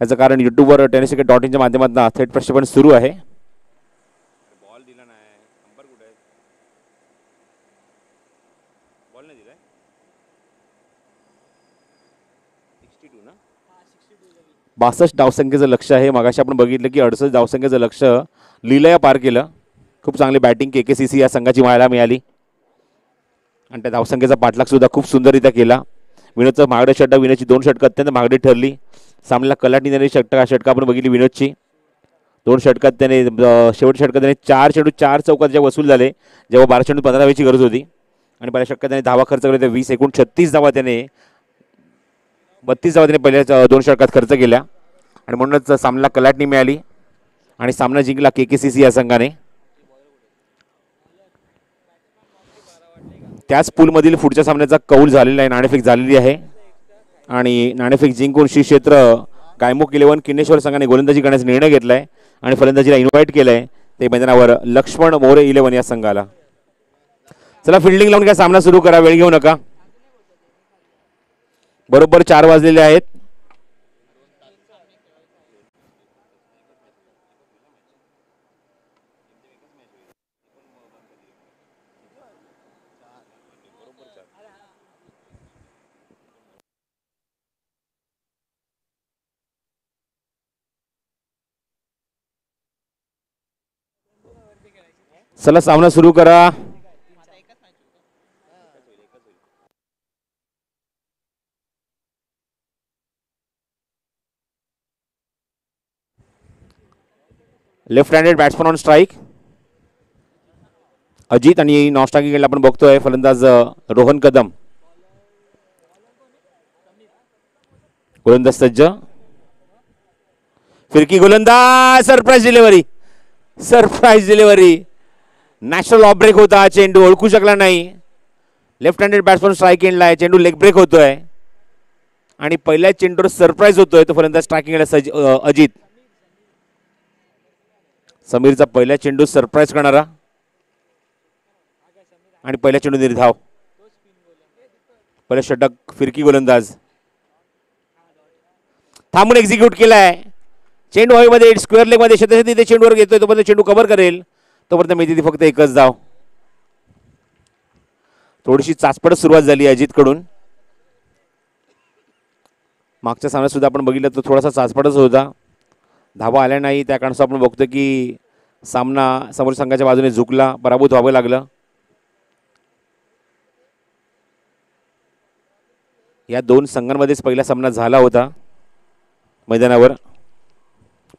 याचं कारण यूट्यूबवर tenniscricket.in च्या माध्यमातून थेट प्रक्षेपण सुरू आहे. बॉल दिला नाही, अंपर कुठे आहे? बॉल नाही दिलाय. 62 ना, 62 धावसंख्येचं लक्ष आहे. मगाशी आपण बघितलं की 68 धावसंख्येचं लक्ष लीलया पार केलं. खूप चांगली बॅटिंग KKCC या संघाची व्हायला मिळाली आणि त्या धावसंख्येचा पाठलाग सुद्धा खूप सुंदररित्या केला. विनोदचं महागडे षटक, विनोदची 2 षटकं अत्यंत महागडी ठरली. सामन्याला कलाटणी देणारी षटकं आपण बघितली विनोदची. 2 षटकात त्याने शेवटच्या षटकात त्याने 4 चेंडू 4 चौकात जेव्हा वसूल झाले, जेव्हा 12 चेंडू 15 धावेची गरज होती आणि पहिल्या षटकात त्याने धावा खर्च केले. 20 एकूण 36 धावा त्याने 32 धावा त्याने पहिल्या 2 षटकात खर्च केल्या आणि म्हणूनच सामन्याला कलाटणी मिळाली आणि सामना जिंकला KKCC या संघाने. त्याच पूलमधील पुढच्या सामन्याचा कौल झालेला आहे. नाणेफेक झालेली आहे आणि नाणेफेक जिंकून श्री क्षेत्र गायमुख 11 किन्नेश्वर संघाने गोलंदाजी करण्याचा निर्णय घेतला आहे आणि फलंदाजीला इन्व्हाइट केलं आहे ते मैदानावर लक्ष्मण मोरे 11 या संघाला. चला फिल्डिंग लावून काय सामना सुरू करा, वेळ घेऊ नका. बरोबर 4 वाजलेले आहेत. चला सामना सुरू करा. Left handed batsman on strike Ajit आणि नॉन स्ट्रायकिंग आपण बघतोय फलंदाज रोहन कदम. गोलंदाज सज्ज, फिरकी गोलंदाज, surprise delivery. National off break होता, चेंडू ओळखू शकला नाही. लेफ्ट हँडेड बॅट्समन स्ट्राईक एंडला आहे, चेंडू लेग ब्रेक होतोय आणि पहिल्या चेंडूवर सरप्राईज होतोय तो फलंदाज स्ट्रायकिंग एंडला अजित. समीरचा पहिल्या चेंडू सरप्राईज करणारा आणि पहिल्या चेंडू निर्धाव. पहिलं षटक फिरकी गोलंदाज थांबून एक्झिक्यूट केलाय. चेंडू हवेमध्ये स्क्वेअर लेग मध्ये शतशती चेंडूवर घेतोय, तोपर्यंत चेंडू कव्हर करेल, तोपर्यंत मिळते फक्त एकच धाव. थोडीशी चाचपड सुरुवात झाली अजित कडून. मागच्या सामन्यात सुद्धा आपण बघितलं तर थोडासा चाचपडच होता, धावा आल्या नाही. त्या कारणास्तव आपण बघतो की सामना समोर संघाच्या बाजूने झुकला, पराभूत व्हावं लागलं. या 2 संघांमध्येच पहिला सामना झाला होता मैदानावर,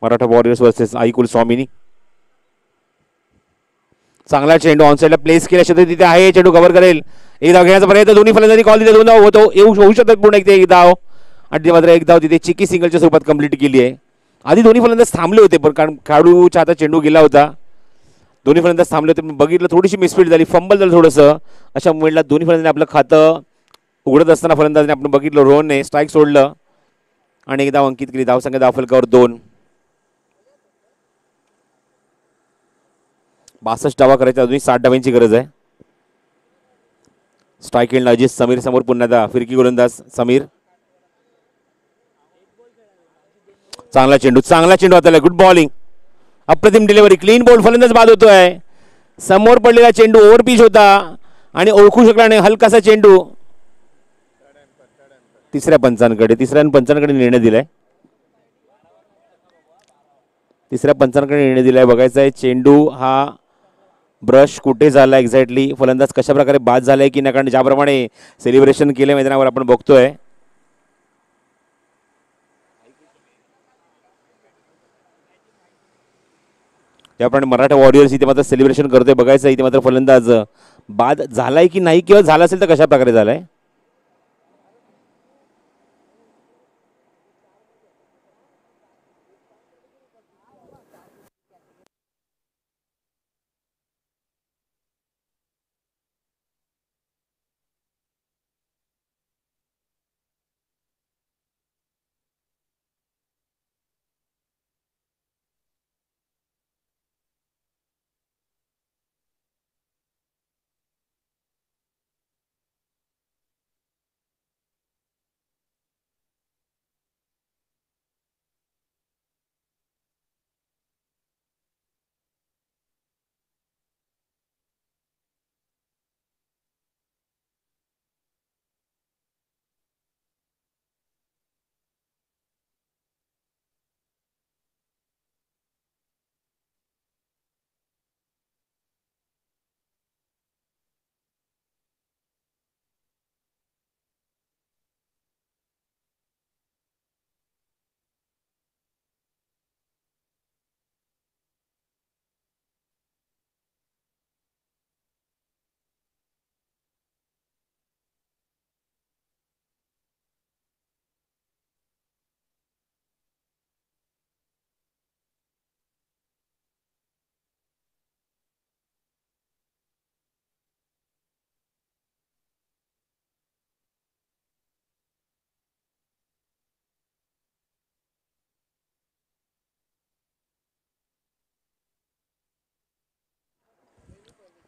मराठा वॉरियर्स वर्सेस आईकुल स्वामिनी. चांगला चेंडू ऑनसाइडला प्लेस केल्या शब्द तिथे आहे, चेंडू कव्हर करेल, एक धाव घेण्याचा प्रयत्न. दोन्ही फलंदाजी कॉल दिले, 2 धाव होऊ शकतात पूर्ण एक धाव आणि ते मात्र एक धाव तिथे चिकी सिंगलच्या स्वरूपात कंप्लीट केली आहे. आधी दोन्ही फलंदाज थांबले होते पण कारण खेळाडूच्या हातात चेंडू गेला होता, दोन्ही फलंदाज थांबले होते. बघितलं थोडीशी मिसफीड झाली, फंबल झालं थोडंसं. अशा मुलीला दोन्ही फलंदाजांनी आपलं खातं उघडत असताना फलंदाजाने आपण बघितलं रोहनने स्ट्राईक सोडलं आणि एक धाव अंकित केली. धावसंख्या धावफलकावर 2. 62 धावा करायच्या, अजूनही 60 धावांची गरज आहे. स्ट्राईक एंडला अजित, समीर समोर पुन्हा फिरकी गोलंदाज समीर. चांगला चेंडू आता गुड बॉलिंग, अप्रतिम डिलिव्हरी, क्लीन बॉल, फलंदाज बाद होतोय. समोर पडलेला चेंडू ओव्हर पिच होता आणि ओळखू शकला नाही, हलकासा चेंडू. तिसऱ्या पंचांकडे निर्णय दिलाय. बघायचा आहे चेंडू हा ब्रश कुठे झाला एक्झॅक्टली, फलंदाज कशा प्रकारे बाद झालाय की नाही, कारण ज्याप्रमाणे सेलिब्रेशन केले मैदानावर आपण बघतोय. त्याप्रमाणे मराठा वॉरियर्स इथे मात्र सेलिब्रेशन करतोय. बघायचं इथे मात्र फलंदाज बाद झालाय की नाही, किंवा झाला असेल तर कशा प्रकारे झालाय.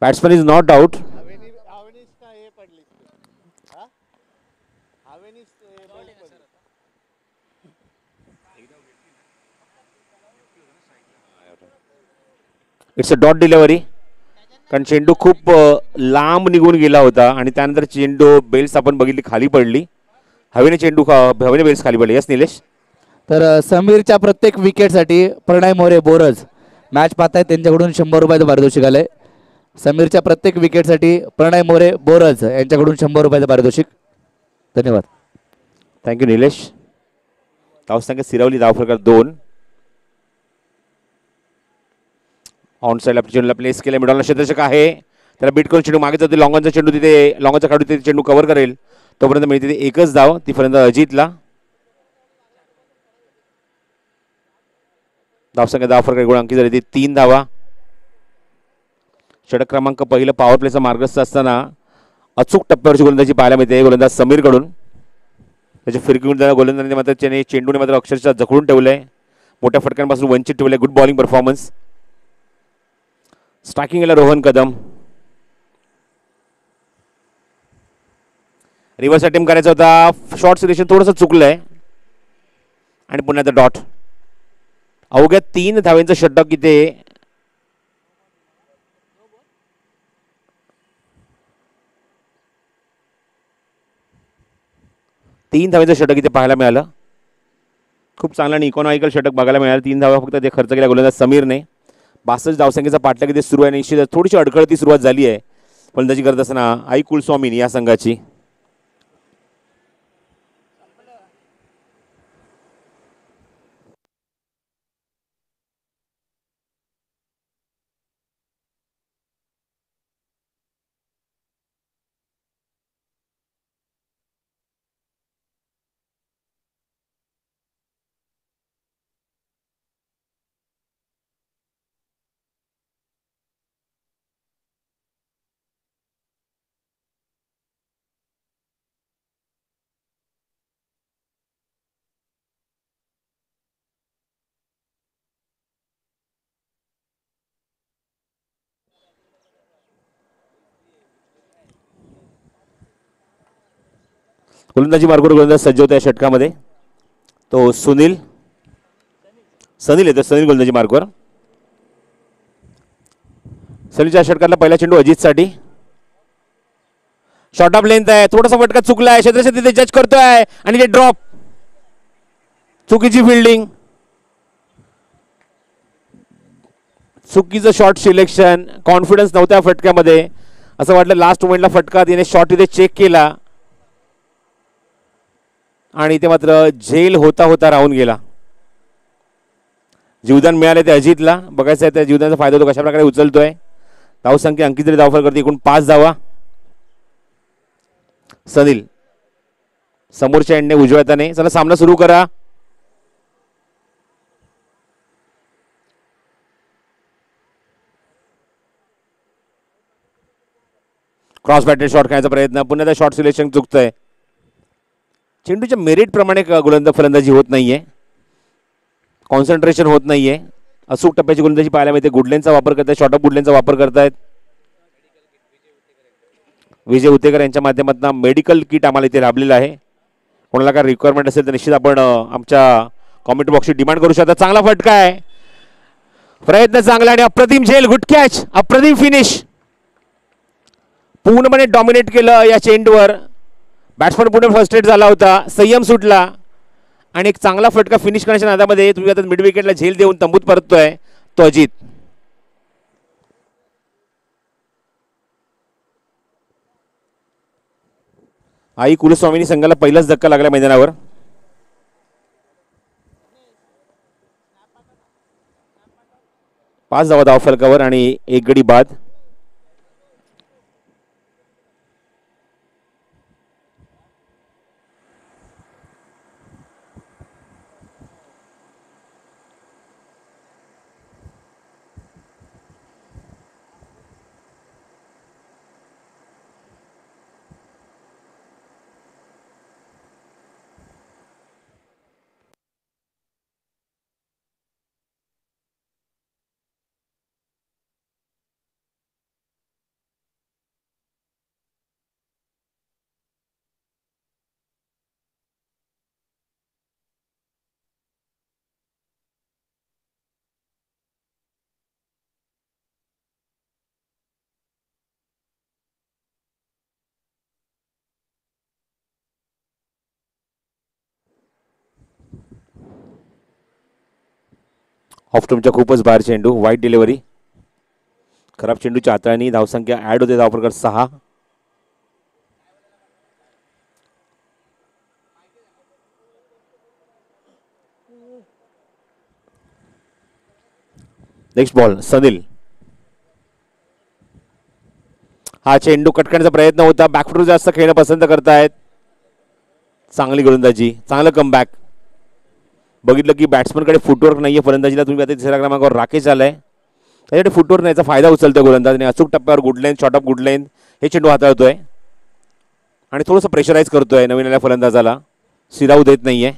Batsman is not out. It's a dot delivery. कारण चेंडू खूप लांब निघून गेला होता आणि त्यानंतर चेंडू बेल्स आपण बघितली खाली पडली. हवेने बेल्स खाली पडली. यस निलेश.
तर समीरच्या प्रत्येक विकेटसाठी प्रणय मोरे बोरज मॅच पाहतायत त्यांच्याकडून 100 रुपयाचं पारितोषिक आलंय. समीरच्या प्रत्येक विकेटसाठी प्रणय मोरे बोरज यांच्याकडून 100 रुपयाचं पारितोषिक. धन्यवाद.
थँक्यू निलेश. धावसंख्या सिरावली धावफलकात 2. ऑन साईडला चेंडूला प्लेस केलं. मिडॉलला क्षेत्ररक्षक आहे. त्याला बीट करून चेंडू मागे जाते. लॉंगॉनचा चेंडू तिथे लॉंगॉनचा काढू तिथे चेंडू कव्हर करेल. तोपर्यंत मिळते तिथे एकच धाव. तीपर्यंत अजितला. धावसंख्या धावफलकात गुणांकित झाली ती 3 धावा. षटक क्रमांक पहिलं पॉवर प्लेचा मार्गस्थ असताना अचूक टप्प्यावरची गोलंदाजी पाहायला मिळते गोलंदाज समीरकडून. त्याच्या फिरकीहून गोलंदाजाने मात्र चेंडूने मात्र अक्षरशः जखडून ठेवलंय. मोठ्या फटक्यांपासून वंचित ठेवलंय. Good bowling performance. स्ट्रायकिंगला रोहन कदम. रिव्हर्स अटेम्प्ट करायचा होता. शॉर्ट सिलेक्शन थोडंसं चुकलंय आणि पुन्हा आता डॉट. अवघ्या 3 धावेंचं षटक इथे पाहायला मिळालं. खूप चांगला आणि इकॉनॉमिकल षटक बघायला मिळालं. 3 धावा फक्त ते खर्च केल्या गोलंदाज समीरने. 62 धावसंख्येचा पाठलाग इथे सुरू आहे. निश्चित थोडीशी अडखळती सुरुवात झाली आहे फलंदाजी करत असताना आई कुलस्वामीनी या संघाची. गोलंदाजी मार्गवर गोलंदाज सज्ज होता या षटकामध्ये. तो सनील येतो. सनील गोलंदाजी मार्गवर. सनीलच्या षटकातला पहिला चेंडू अजितसाठी. शॉर्ट ऑफ लेंथ आहे. थोडासा फटका चुकला आहे. क्षेत्ररक्षक तिथे जज करतोय आणि ते ड्रॉप. चुकीची फिल्डिंग. चुकीचं शॉर्ट सिलेक्शन. कॉन्फिडन्स नव्हत्या फटक्यामध्ये. असं वाटलं लास्ट मोमेंटला फटका तिने शॉट तिथे चेक केला आणि ते मात्र झेल होता होता राहून गेला. जीवदान मिळाले ते अजितला. बघायचं आहे त्या जीवदानाचा फायदा तो कशा प्रकारे उचलतोय. धावसंख्या अंकित तरी धावफल करते. एकूण 5 धावा. सनील समोरच्या एंडने उजव्या हाताने. चला सामना सुरू करा. क्रॉस बॅटेड शॉट खेळण्याचा प्रयत्न. पुन्हा त्या शॉट सिलेक्शन चुकतंय. चेंडूच्या मेरिट प्रमाणे गोलंदाज फलंदाजी होत नाहीये. कॉन्सन्ट्रेशन होत नाहीये. अचूक टप्प्याची गोलंदाजी पाहायला मिळते. गुडलेनचा वापर करतायत. शॉर्ट ऑफ गुडलेनचा वापर करतायत. विजय उतेकर यांच्या माध्यमातून मेडिकल किट आम्हाला इथे लाभलेलं आहे. कोणाला काय रिक्वायरमेंट असेल तर निश्चित आपण आमच्या कॉमेंट बॉक्सची डिमांड करू शकता. चांगला फटका आहे. प्रयत्न चांगला आणि अप्रतिम झेल. Good catch. अप्रतिम फिनिश. पूर्णपणे डॉमिनेट केलं या चेंडूवर. बॅट्समन पुढे फ्रस्ट्रेट झाला होता. संयम सुटला आणि एक चांगला फटका फिनिश करण्याच्या नादामध्ये तुम्ही आता मिड विकेटला झेल देऊन तंबूत परततोय तो अजित. आई कुलस्वामीनी संघाला पहिलाच धक्का लागला मैदानावर. 5 धावा धावफलकावर आणि 1 गडी बाद. ऑफ स्टंपच्या खूपच बाहेर चेंडू, वाईट डिलिव्हरी, खराब चेंडूच्या हाताळणी. धावसंख्या ऍड होते धावप्रकार 6. Next ball Sanil. हा चेंडू कट करण्याचा प्रयत्न होता, बॅकफुटवर जास्त खेळणं पसंत करतायत. चांगली गोलंदाजी, चांगलं कमबॅक. बघितलं की बॅट्समनकडे फुटवर्क नाहीये फलंदाजीला. तुम्ही आता तिसऱ्या क्रमांकावर राकेश आलाय, त्याच्याकडे फुटवर्क नाही, याचा फायदा उचलतोय गोलंदाजीने. अचूक टप्प्यावर good line, short of good line हे चेंडू हाताळतोय आणि थोडंसं प्रेशराईज करतोय नवीन आल्या फलंदाजाला, सिराऊ देत नाहीये.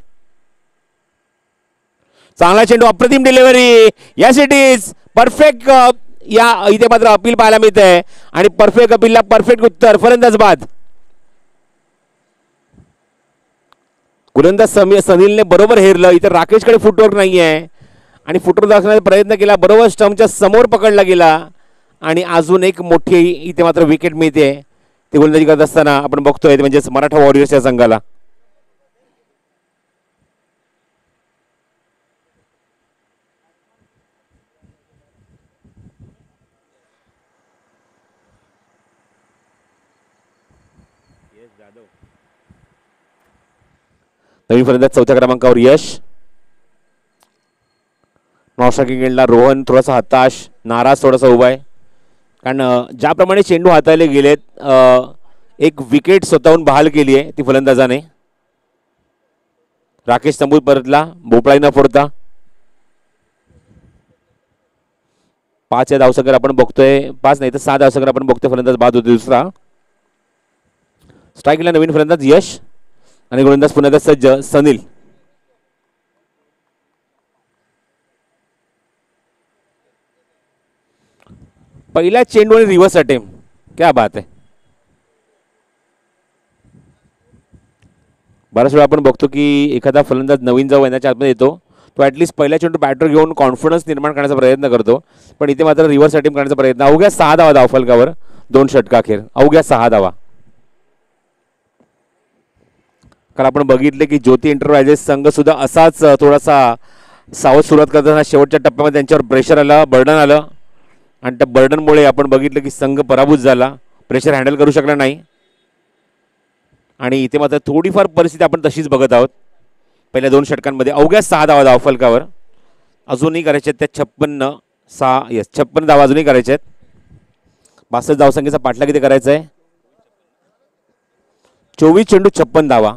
चांगला चेंडू, अप्रतिम delivery. Yes it is perfect. या इथे मात्र अपील पाहायला मिळत आहे आणि परफेक्ट अपीलला परफेक्ट उत्तर, फलंदाज बाद. गोलंदाज सनीलने बरोबर हेरलं. इथे राकेशकडे फुटवर्क नाही आहे आणि फुटवर्क दाखवण्याचा प्रयत्न केला, बरोबर स्टंपच्या समोर पकडला गेला आणि अजून एक मोठी इथे मात्र विकेट मिळते. ती गोलंदाजी करत असताना आपण बघतोय म्हणजेच मराठा वॉरियर्स या संघाला. नवीन फलंदाज चौथ्या क्रमांकावर यश. नॉस्ट्राकिंग एंडला रोहन थोडासा हताश, नाराज थोडासा उभा आहे, कारण ज्याप्रमाणे चेंडू हाताळले गेलेत, एक विकेट स्वतःहून बहाल केली आहे ती फलंदाजाने. राकेश तंबूत परतला, भोपळाही न फोडता. 5 या धावसंख्येवर आपण बघतोय, 5 नाही तर 6 धावसंख्येवर आपण बघतोय फलंदाज बाद होते दुसरा. स्ट्राईकला नवीन फलंदाज यश आणि गोलंदाज पुन्हा सज्ज सनील. पहिला चेंडू आणि रिव्हर्स अटेम्प्ट, क्या बात आहे. बऱ्याच वेळा आपण बघतो की एखादा फलंदाज नवीन जेव्हा येण्याच्या आतमध्ये येतो तो ॲटलिस्ट पहिला चेंडू बॅटर घेऊन कॉन्फिडन्स निर्माण करण्याचा प्रयत्न करतो, पण इथे मात्र रिव्हर्स अटेम्प्ट करण्याचा प्रयत्न. अवघ्या 6 धावा धावफलकावर, 2 षटकाखेर, अवघ्या 6 धावा. कारण आपण बघितले की ज्योती एंटरप्राइजेस संघ सुद्धा असाच थोडासा सावध सुरुवात करताना शेवटच्या टप्प्यामध्ये त्यांच्यावर प्रेशर आलं, बर्डन आलं आणि त्या बर्डनमुळे आपण बघितलं की संघ पराभूत झाला, प्रेशर हँडल करू शकला नाही. आणि इथे मात्र थोडीफार परिस्थिती आपण तशीच बघत आहोत. पहिल्या 2 षटकांमध्ये अवघ्या 6 धावा धावफलकावर, अजूनही करायचे आहेत त्या 56 धावा अजूनही करायचे आहेत. 62 धावसंख्येचा पाठलाग इथे करायचा आहे. 24 चेंडू 56 धावा.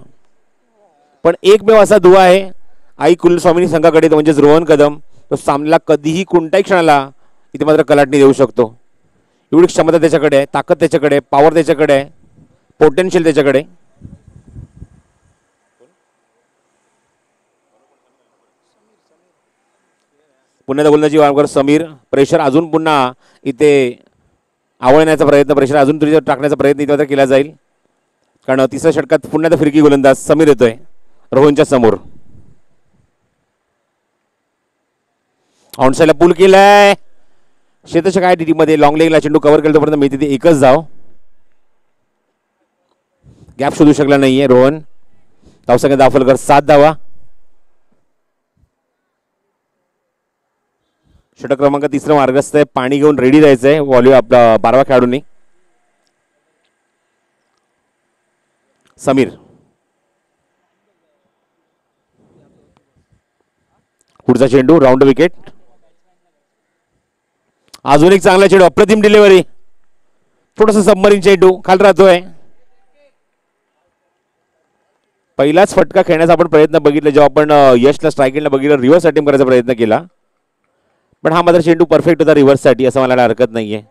पण एकमेव असा दुवा आहे आई कुलस्वामिनी संघाकडे, म्हणजेच रोहन कदम. तो सामन्याला कधीही कोणत्याही क्षणाला इथे मात्र कलाटणी देऊ शकतो. एवढी क्षमता त्याच्याकडे आहे, ताकद त्याच्याकडे, पॉवर त्याच्याकडे आहे, पोटेन्शियल त्याच्याकडे. पुन्हा गोलंदाजी वारंवार समीर. प्रेशर अजून पुन्हा इथे आवळण्याचा प्रयत्न, प्रेशर अजून तुझ्यावर टाकण्याचा प्रयत्न इथे केला जाईल, कारण तिसऱ्या षटकात पुन्हा तर फिरकी गोलंदाज समीर येतोय रोहनच्या समोर. ऑनसाईडला पूल केलाय. क्षेत्ररक्षक आहे टीमध्ये, लॉंग लेगला चेंडू कव्हर केला तोपर्यंत मिळते ती एकच धाव. गॅप शोधू शकला नाहीये रोहन. धावसंख्या दाफलकर 7 धावा. षटक क्रमांक 3 मार्गस्थ आहे. पाणी घेऊन रेडी जायचंय व्हॉल्यू आपला 12व्या खेळाडूंनी. समीर पुढचा चेंडू, राऊंड विकेट. अजून एक चांगला चेंडू, अप्रतिम डिलिव्हरी. थोडासा सबमरीन चेंडू खाली राहतोय. पहिलाच फटका खेळण्याचा आपण प्रयत्न बघितला जेव्हा आपण यशला स्ट्राईकला बघितलं, रिव्हर्स अटेम्प्ट करायचा प्रयत्न केला, पण हा मात्र चेंडू परफेक्ट होता रिव्हर्ससाठी, असं मला हरकत नाहीये.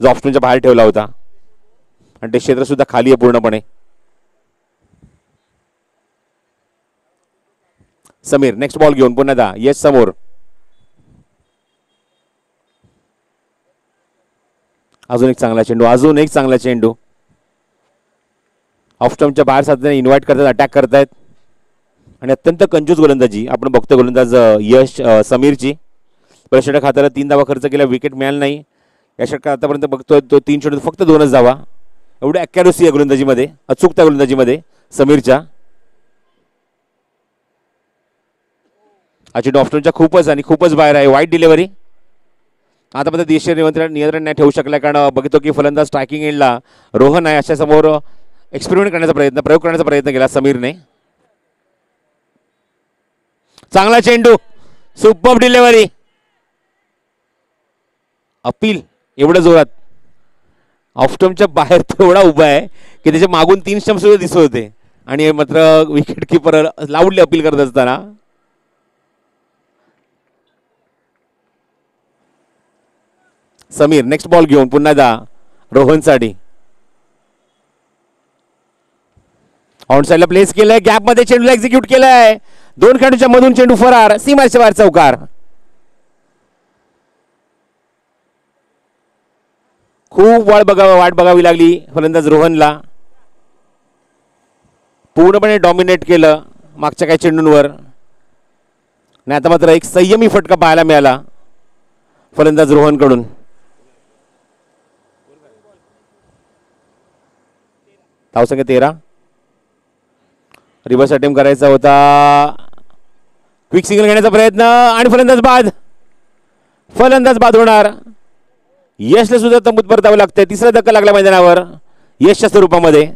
जो ऑप्शनच्या बाहेर ठेवला होता आणि ते क्षेत्र सुद्धा खाली आहे पूर्णपणे. समीर नेक्स्ट बॉल घेऊन पुन्हा यश समोर. अजून एक चांगला चेंडू, अजून एक चांगला चेंडू. ऑफ स्टंपच्या बाहेर साधण्याने इन्व्हाइट करतात, अटॅक करतायत आणि अत्यंत कंजूस गोलंदाजी आपण बघतो गोलंदाज यश समीरची. पहिल्या षटक हाताला 3 धावा खर्च केला, विकेट मिळाला नाही. या षटकात आतापर्यंत बघतोय तो 3 चेंडू फक्त 2च धावा. एवढी अॅक्युरसी आहे गोलंदाजीमध्ये, अचूकता गोलंदाजीमध्ये समीरच्या. चेंडू ऑफस्टोनच्या खूपच बाहेर आहे. वाईट डिलिव्हरी. आता मात्र देशीय नियंत्रण नाही ठेवू शकला, कारण बघतो की फलंदाज स्ट्रायकिंग एंडला रोहन आहे, अशा समोर एक्सपेरिमेंट करण्याचा प्रयोग करण्याचा प्रयत्न केला समीरने. चांगला चेंडू, सुपर डिलिव्हरी. अपील एवढं जोरात. ऑफस्टम्पच्या बाहेर तो एवढा उभा आहे की त्याच्या मागून 3 स्टंप सुद्धा दिसत होते आणि मात्र विकेट किपर लाऊडली अपील करत असताना. समीर नेक्स्ट बॉल घेऊन पुन्हा रोहनसाठी ऑन साईडला प्लेस केलंय. गॅपमध्ये चेंडूला एक्झिक्यूट केलाय. 2 खेळाडूच्या मधून चेंडू फरार. सीमाच्या बाहेर चौकार. खूप वाट बघावी लागली फलंदाज रोहनला. पूर्णपणे डॉमिनेट केलं मागच्या काही चेंडूंवर. आणि आता मात्र एक संयमी फटका पाहायला मिळाला फलंदाज रोहनकडून. धावसंख्या 13. रिव्हर्स अटेम्प्ट करायचा होता. क्विक सिंगल घेण्याचा प्रयत्न आणि फलंदाज बाद होणार. यशला सुद्धा तंबूत परतावं लागतंय. तिसरा धक्का लागला मैदानावर यशच्या स्वरूपामध्ये.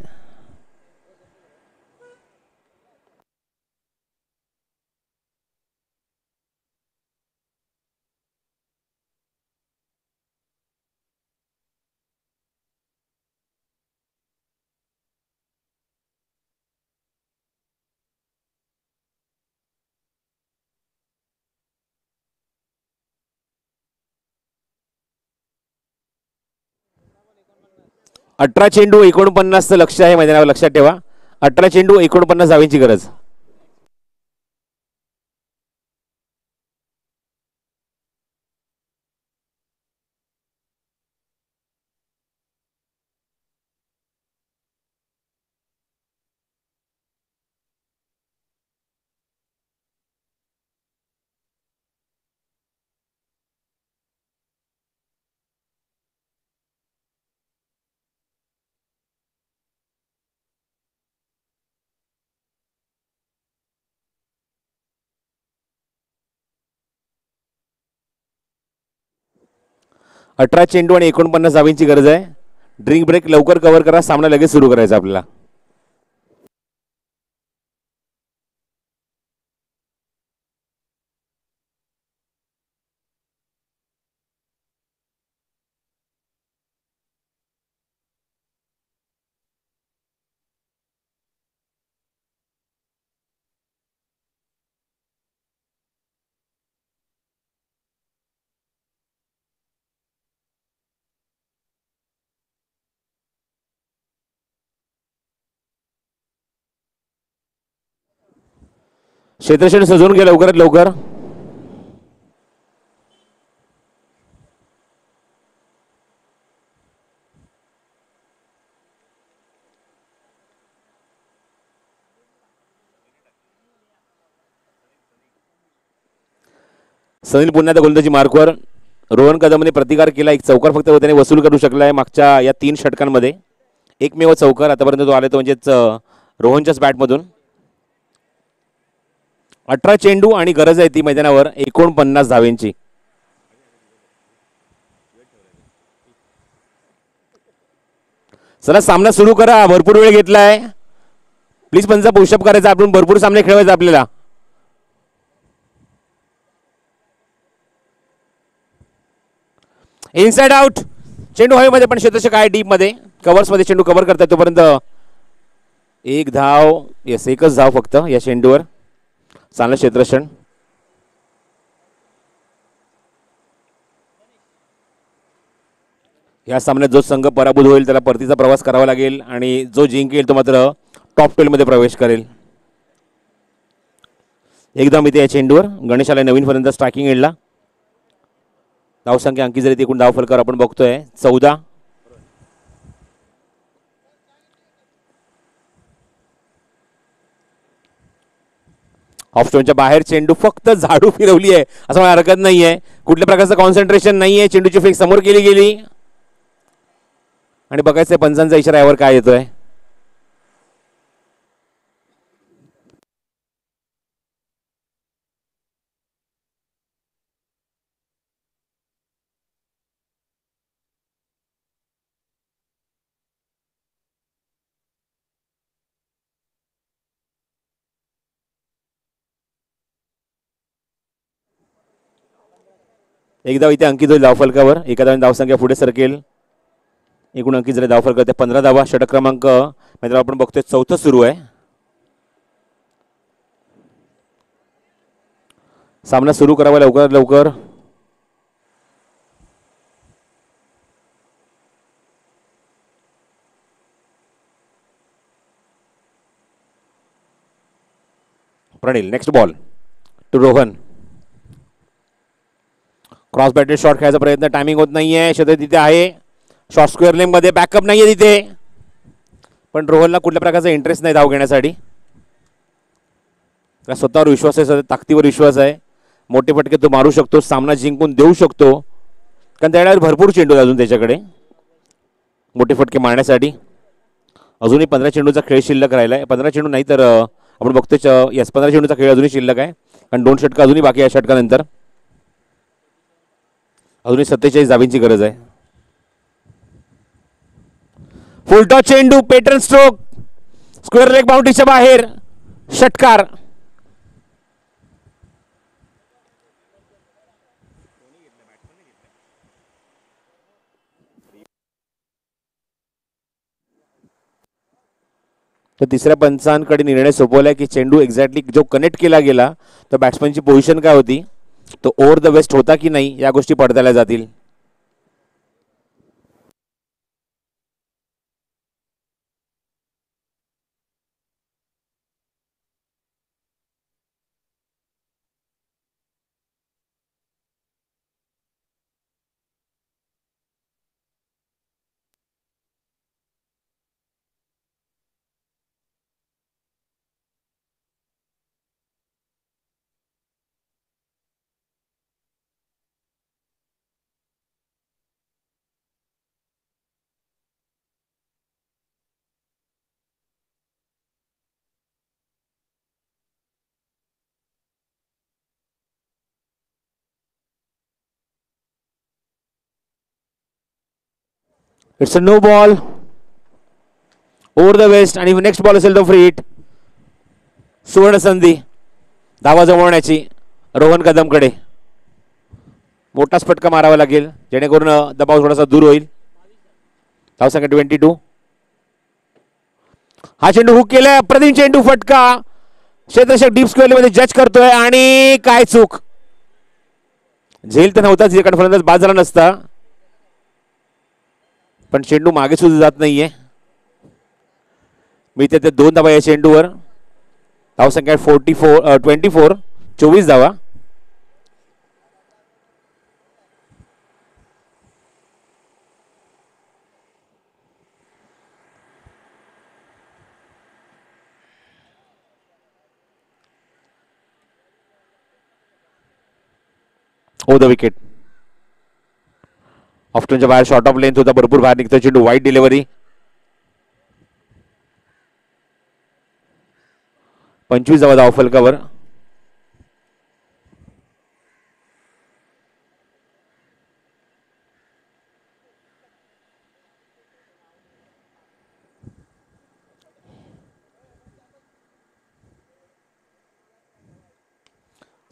अठरा चेंडू 49 लक्ष आहे मैदानावर, लक्षात ठेवा. 18 चेंडू 49 धावांची गरज. अठरा चेंडू आणि 49 धावांची गरज आहे. ड्रिंक ब्रेक लवकर कव्हर करा. सामना लगेच सुरू करायचा आपल्याला. क्षेत्रक्षण सजवून घ्या लवकरात लवकर. सनील पुन्हा त्या गोलंदाजी मार्कवर. रोहन कदमने प्रतिकार केला. एक चौकार फक्त त्याने वसूल करू शकला आहे मागच्या या 3 षटकांमध्ये. एकमेव चौकार आतापर्यंत तो आला तो म्हणजेच रोहनच्याच बॅटमधून. 18 चेंडू आणि गरज आहे ती मैदानावर 49 धावांची. चला सामना सुरू करा. भरपूर वेळ घेतलाय. प्लीज पंचा पुशअप करायचा. आपण भरपूर सामने खेळवायचे आपल्याला. Inside out. चेंडू हवेमध्ये पण क्षेत्ररक्षक आहे डीप मध्ये. कव्हर्स मध्ये चेंडू कव्हर करतात तोपर्यंत एक धाव. येस, एकच धाव फक्त या चेंडूवर. चांगलं क्षेत्ररक्षण. या सामन्यात जो संघ पराभूत होईल त्याला परतीचा प्रवास करावा लागेल आणि जो जिंकेल तो मात्र टॉप 12 मध्ये प्रवेश करेल. एकदम इथे या चेंडूवर गणेश आला नवीन फलंदाज स्ट्रायकिंग एंडला. धावसंख्या अंकी जरी एकूण धाव फलकावर आपण बघतोय 14. ऑफस्टोनच्या बाहेर चेंडू फक्त झाडू फिरवली आहे असं मला हरकत नाहीये. कुठल्या प्रकारचं कॉन्सन्ट्रेशन नाहीये. चेंडूची फेक समोर केली गेली आणि बघायचंय पंचांचा इशारा यावर काय येतोय. एकदा इथे अंकित होईल धावफलकावर, एका धावाने धावसंख्या पुढे सरकेल. एकूण अंकित झाले धावफलकावर 15 धावा. षटक क्रमांक मित्र आपण बघतोय 4थं सुरू आहे. सामना सुरू करावा लवकर लवकर. Pranil next ball to Rohan. Cross batted shot खेळायचा प्रयत्न, टायमिंग होत नाहीये. क्षेत्र तिथे आहे, शॉर्ट स्क्वेअर लेन मध्ये, बॅकअप नाहीये तिथे, पण रोहनला कुठल्या प्रकारचा इंटरेस्ट नाही धाव घेण्यासाठी. स्वतःवर विश्वास आहे, ताकदीवर विश्वास आहे. मोठे फटके तो मारू शकतो, सामना जिंकून देऊ शकतो, कारण त्यावेळेला भरपूर चेंडू अजून त्याच्याकडे मोठे फटके मारण्यासाठी. अजूनही 15 चेंडूचा खेळ शिल्लक राहिला आहे. 15 चेंडू नाही तर आपण बघतोय यस 15 चेंडूचा खेळ अजूनही शिल्लक आहे, कारण 2 षटकं अजूनही बाकी आहे. षटकानंतर अजूनही 47 धावींची गरज आहे. फुलटॉस चेंडू, पॅटर्न स्ट्रोक, स्क्वेअर लेग बाउंड्रीच्या बाहेर, षटकार. तर तिसऱ्या पंचांकडे निर्णय सोपवलाय की चेंडू एक्झॅक्टली जो कनेक्ट केला गेला तर बॅट्समनची पोझिशन काय होती, तो ओव्हर द वेस्ट होता की नाही, या गोष्टी पडताळल्या जातील. It's a no ball over the waist, आणि नेक्स्ट बॉल असेल तो फ्री हिट. सुवर्ण संधी धावा जमवण्याची रोहन कदमकडे. मोठाच फटका मारावा लागेल जेणेकरून दबाव थोडासा दूर होईल. धावसंख्या 22. हा चेंडू हुक केलाय, अप्रतिम चेंडू, फटका. क्षेत्ररक्षक डीप स्क्वेअर मध्ये जज करतोय आणि काय चूक. झेल तर नव्हताच, कारण फलंदाज बाद झाला नसता, पण चेंडू मागे सुद्धा जात नाहीये. मी ते 2 धावा या चेंडूवर. धावसंख्या 24 धावा. ओ द विकेट. ऑफ्टनच्या बाहेर शॉर्ट ऑफ लेंथ होता, भरपूर बाहेर निघतो चेंडू. वाईट डिलिव्हरी. 25 धावा धावफलकावर.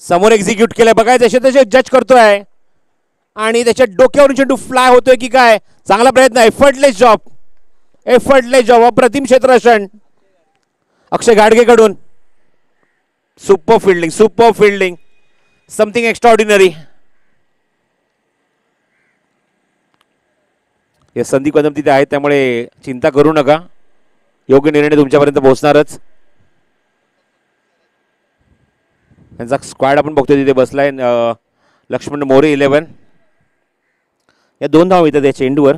समोर एक्झिक्यूट केलंय, बघायचं त्याचे जज करतोय आणि त्याच्या डोक्यावरून चेंडू फ्लाय होतोय की काय. चांगला प्रयत्न, एफर्टलेस जॉब, एफर्टलेस जॉब, अप्रतिम क्षेत्ररक्षण अक्षय घाडगेकडून. Super fielding, super fielding, something extraordinary. हे संदीप कदम तिथे आहेत, त्यामुळे चिंता करू नका, योग्य निर्णय तुमच्यापर्यंत पोहोचणारच. त्यांचा स्क्वॉड आपण बघतोय तिथे बसलाय. लक्ष्मण मोरे 11. या 2 धावा येतात या चेंडूवर,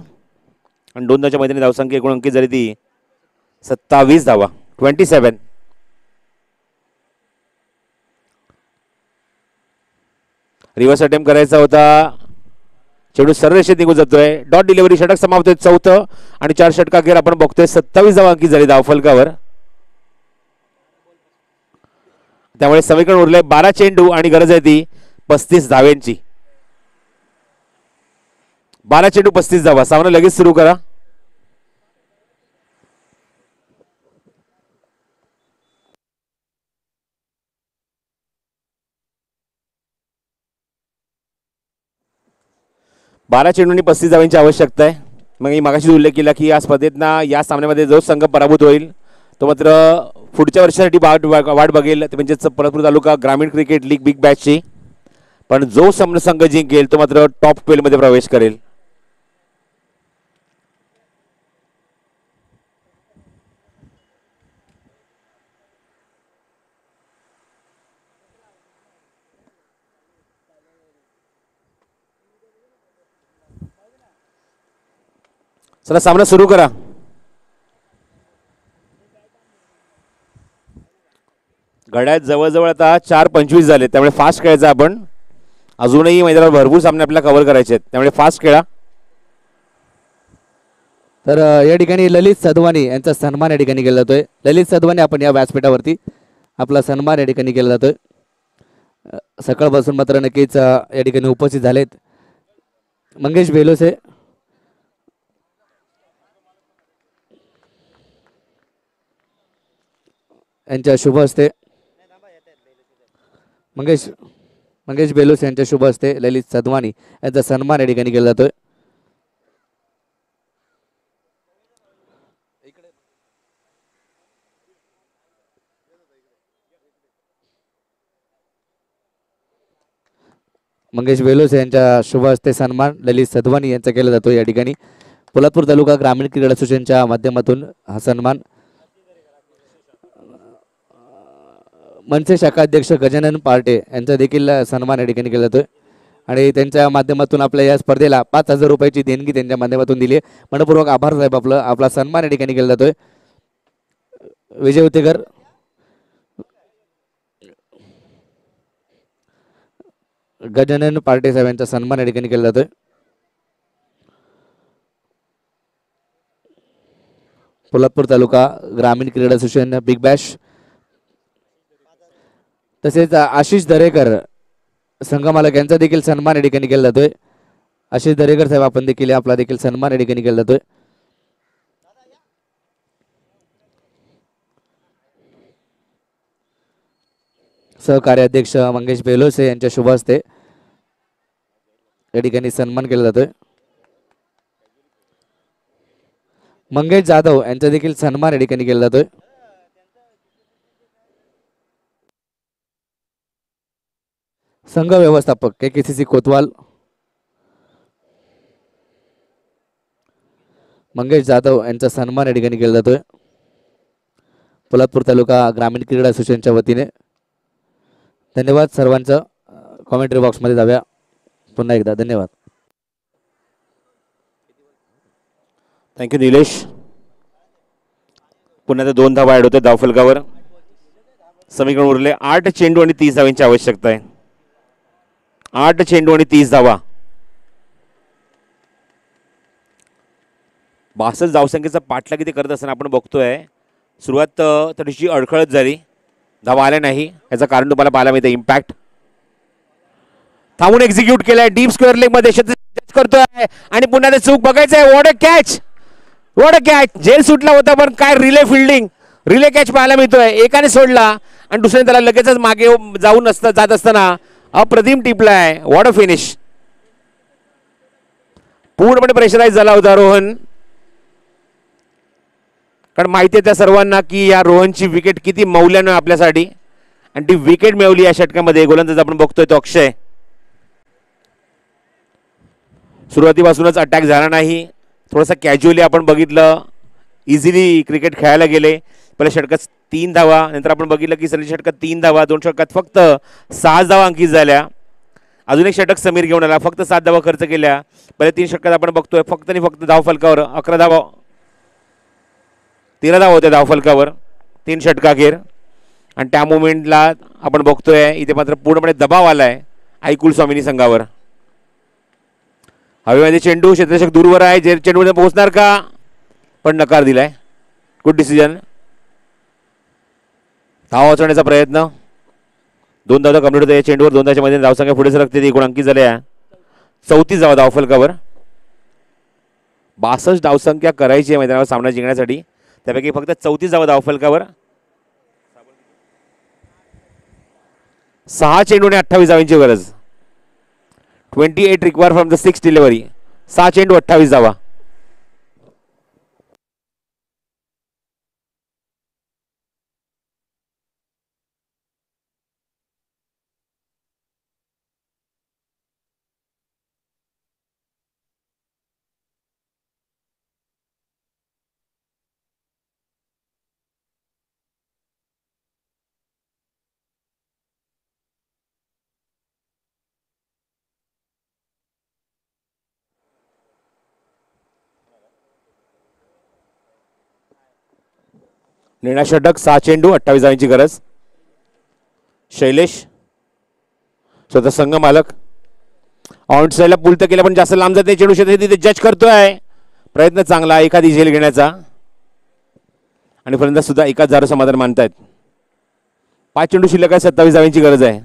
आणि 2 धावच्या मैदानी धावसंख्या एकूण अंकित झाली ती 27 धावा, 27. रिव्हर्स अटेम्प्ट करायचा होता, चेंडू सरळ रेषेत निघून जातोय. Dot delivery. षटक समाप्त होत 4थं, आणि 4 षटकाखेर आपण बघतोय 27 धावा अंकित झाली धावफलकावर. त्यामुळे समीकरण उरले 12 चेंडू आणि गरज आहे ती 35 धाव्यांची. 12 चेंडू 35 धावा. सामना लगेच सुरू करा. 12 चेंडूंनी 35 धावांची आवश्यकता आहे. मग मी मागाशी उल्लेख केला की या स्पर्धेतना या सामन्यामध्ये जो संघ पराभूत होईल तो मात्र पुढच्या वर्षासाठी वाट बघेल, ते म्हणजेच पोलादपूर तालुका ग्रामीण क्रिकेट लीग बिग बॅशची. पण जो संघ जिंकेल तो मात्र टॉप 12 मध्ये प्रवेश करेल. चला सामना सुरू करा. घड्याळ जवळजवळ आता 4:25 झाले, त्यामुळे फास्ट खेळायचं आपण. अजूनही मैदानावर भरपूर सामने आपल्याला कव्हर करायचे आहेत, त्यामुळे फास्ट खेळा.
तर या ठिकाणी ललित सदवानी यांचा सन्मान या ठिकाणी केला जातोय. ललित सदवानी आपण या व्यासपीठावरती आपला सन्मान या ठिकाणी केला जातोय. सकाळपासून मात्र नक्कीच या ठिकाणी उपस्थित झालेत मंगेश बेलोसे, यांच्या शुभ हस्ते मंगेश बेलोस यांच्या शुभ हस्ते ललित सदवानी यांचा सन्मान या ठिकाणी केला जातोय. मंगेश बेलोस यांच्या शुभ हस्ते सन्मान ललित सदवानी यांचा केला जातो. या ठिकाणी पोलादपूर तालुका ग्रामीण क्रीडा असोसिएशनच्या माध्यमातून हा सन्मान मनसे शाखा अध्यक्ष गजानन पार्टे यांचा देखील सन्मान या ठिकाणी केला जातोय. आणि त्यांच्या माध्यमातून आपल्या या स्पर्धेला 5,000 रुपयाची देणगी त्यांच्या माध्यमातून दिली आहे. मनपूर्वक आभार साहेब. आपला सन्मान या ठिकाणी केला जातोय. विजय उतेकर, गजानन पार्टे साहेब यांचा सन्मान या ठिकाणी केला जातोय. पोलादपूर तालुका ग्रामीण क्रीडा असोसिएशन बिग बॅश, तसेच आशिष दरेकर संघमालक यांचा देखील सन्मान या ठिकाणी केला जातोय. आशिष दरेकर साहेब आपण देखील आपला देखील सन्मान या ठिकाणी केला जातोय. सहकार्याध्यक्ष मंगेश बेलोसे यांच्या शुभ हस्ते या ठिकाणी सन्मान केला जातोय. मंगेश जाधव यांचा देखील सन्मान या ठिकाणी केला जातोय. संघ व्यवस्थापक KKCC कोतवाल मंगेश जाधव यांचा सन्मान या ठिकाणी केला जातोय. पोलादपूर तालुका ग्रामीण क्रीडा असोसिएशनच्या वतीने धन्यवाद सर्वांचं. कॉमेंट्री बॉक्समध्ये जाऊया पुन्हा एकदा. धन्यवाद.
थँक्यू निलेश. पुन्हा ते 2 धावा ॲड होते धावफलकावर. समीकरण उरले 8 चेंडू आणि 30 धावांची आवश्यकता आहे. 8 चेंडू आणि 30 धावा. 62 धावसंख्येचा पाठलाग इथे करत असताना आपण बघतोय सुरुवात थोडीशी अडखळत झाली, धावा आल्या नाही. याचं कारण तुम्हाला पाहायला मिळतं. इम्पॅक्ट थांबून एक्झिक्यूट केलाय डीप स्क्वेअर लेग मध्ये टच करतोय आणि पुन्हा ते चूक बघायचंय. What a catch. जेल सुटला होता पण काय रिले कॅच पाहायला मिळतोय. एकाने सोडला आणि दुसऱ्याने त्याला लगेचच मागे जाऊन जात असताना अप्रतिम टिपलाय. What a finish. पूर्णपणे प्रेशराईज झाला होता रोहन, कारण माहिती आहे त्या सर्वांना की या रोहनची विकेट किती मौल्यवान आपल्यासाठी. आणि ती विकेट मिळवली या षटकामध्ये. गोलंदाज आपण बघतोय तो अक्षय. सुरुवातीपासूनच अटॅक झाला नाही, थोडासा कॅज्युअली आपण बघितलं. इझिली क्रिकेट खेळायला गेले. पहिल्या षटकात 3 धावा, नंतर आपण बघितलं की सलग षटकात 3 धावा, 2 षटकात फक्त 6 धावा अंकित झाल्या. अजून एक षटक समीर घेऊन आला, फक्त 7 धावा खर्च केल्या. पहिल्या 3 षटकात आपण बघतोय फक्त आणि फक्त धावफलकावर 11 धावा, 13 धावा होत्या धावफलकावर 3 षटकाखेर. आणि त्या मोमेंटला आपण बघतोय इथे मात्र पूर्णपणे दबाव आलाय ऐकुल स्वामिनी संघावर. हवेमध्ये चेंडू, क्षेत्ररक्षक दूरवर आहे. जे चेंडूमध्ये पोहोचणार का, पण नकार दिलाय. Good decision. धाव वाचवण्याचा प्रयत्न. 2 धावा कंप्लीट होत्या या चेंडूवर. 2 धावाच्या मध्ये धावसंख्या पुढे सरकते. 1 अंकित झाल्या. 34 धावा धावफलकावर. 62 धावसंख्या करायची आहे मैदानावर सामना जिंकण्यासाठी, त्यापैकी फक्त 34 धावा धावफलकावर. 6 चेंडू आणि 28 धावांची गरज. 28 require from the 6th delivery. 6 चेंडू 28 धावा. निर्णय षटक. 6 चेंडू 28 धावांची गरज. शैलेश स्वतः संघ मालक आउट साईडला पुल तर केला पण जास्त लांब जाते चेंडू क्षेत्र तिथे जज करतोय. प्रयत्न चांगला एखादी झेल घेण्याचा आणि फलंदाज सुद्धा एकाच झाडू समाधान मानतायत. 5 चेंडू शिल्लक आहे. 27 धावांची गरज आहे.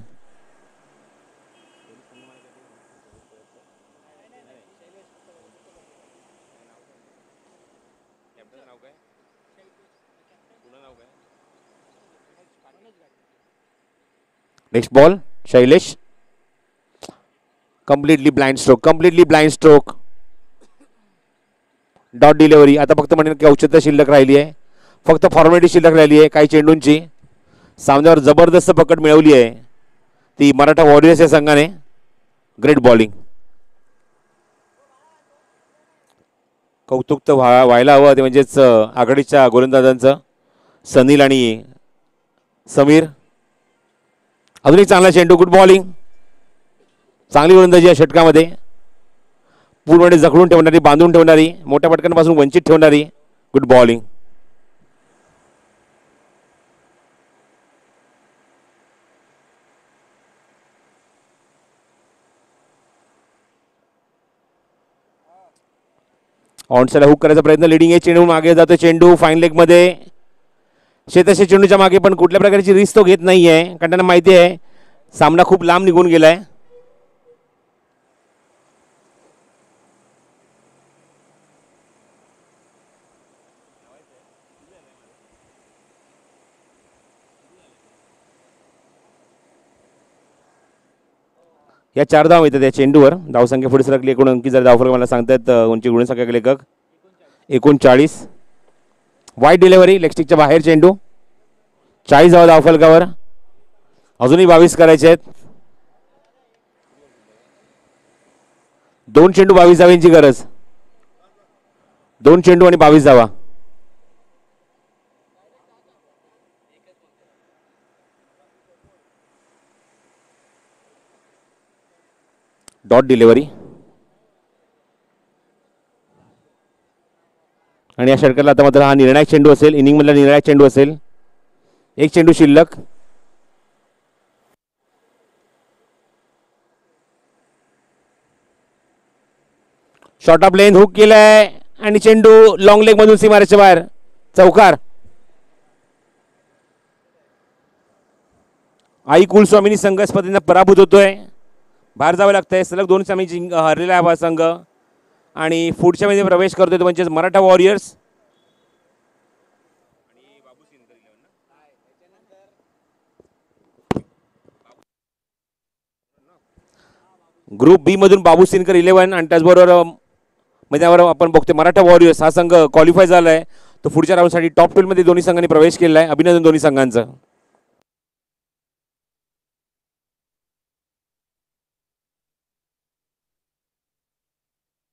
Next ball. Shailesh completely blind stroke. Dot delivery. आता फक्त म्हणेन की औषध शिल्लक राहिली आहे. फक्त फॉर्मॅलिटी शिल्लक राहिली आहे काही चेंडूंची. सामन्यावर जबरदस्त पकड मिळवली आहे ती मराठा वॉरियर्स या संघाने. Great bowling. कौतुक तर व्हायला हवं ते म्हणजेच आघाडीच्या गोलंदाजांचं. सनील आणि समीर. अजून एक चांगला चेंडू. Good bowling. चांगली गोलंदाजी या षटकामध्ये. पूर्णपणे जखडून ठेवणारी बांधून ठेवणारी मोठ्या पटकांपासून वंचित ठेवणारी. Good bowling. ऑनसाईडला हुक करायचा प्रयत्न. लिडिंग आहे. चेंडू मागे जातो. चेंडू फाईन लेग मध्ये. शेतशे चेंडूच्या मागे पण कुठल्या प्रकारची रिस्क तो घेत नाहीये कारण त्यांना माहिती आहे सामना खूप लांब निघून गेलाय. या 4 धावा येतात या चेंडूवर. धावसंख्या पुढे सरकली. एकूण अंकी जर धावफलक मला सांगतात उंची गुणसंख्या लेखक 39. वाईट डिलिव्हरी. लेगस्टिकच्या बाहेर चेंडू. 40 धावा धावफलकावर. अजूनही 22 करायचे आहेत. 2 चेंडू 22 धावांची गरज. 2 चेंडू आणि 22 धावा. Dot delivery. आणि या षटकाला आता मात्र हा निर्णायक चेंडू असेल. इनिंग मधला निर्णायक चेंडू असेल. 1 चेंडू शिल्लक. शॉर्ट ऑफ लेन हुक केलाय आणि चेंडू लॉंग लेग मधून सीमारेच्या बाहेर. चौकार. आई कुलस्वामीनी संघ स्पर्धेने पराभूत होतोय. बाहेर जावं लागतंय. सलग 2 सामने हरलेला आहे हा संघ आणि पुढच्या मध्ये प्रवेश करतोय तो म्हणजे मराठा वॉरियर्स. ग्रुप बी मधून बाबू सिनकर 11 आणि त्याचबरोबर मैदानावर आपण बघतोय मराठा वॉरियर्स हा संघ क्वालिफाय झालाय. तो पुढच्या राऊंडसाठी टॉप 12 मध्ये दोन्ही संघांनी प्रवेश केला आहे. अभिनंदन दोन्ही संघांचं.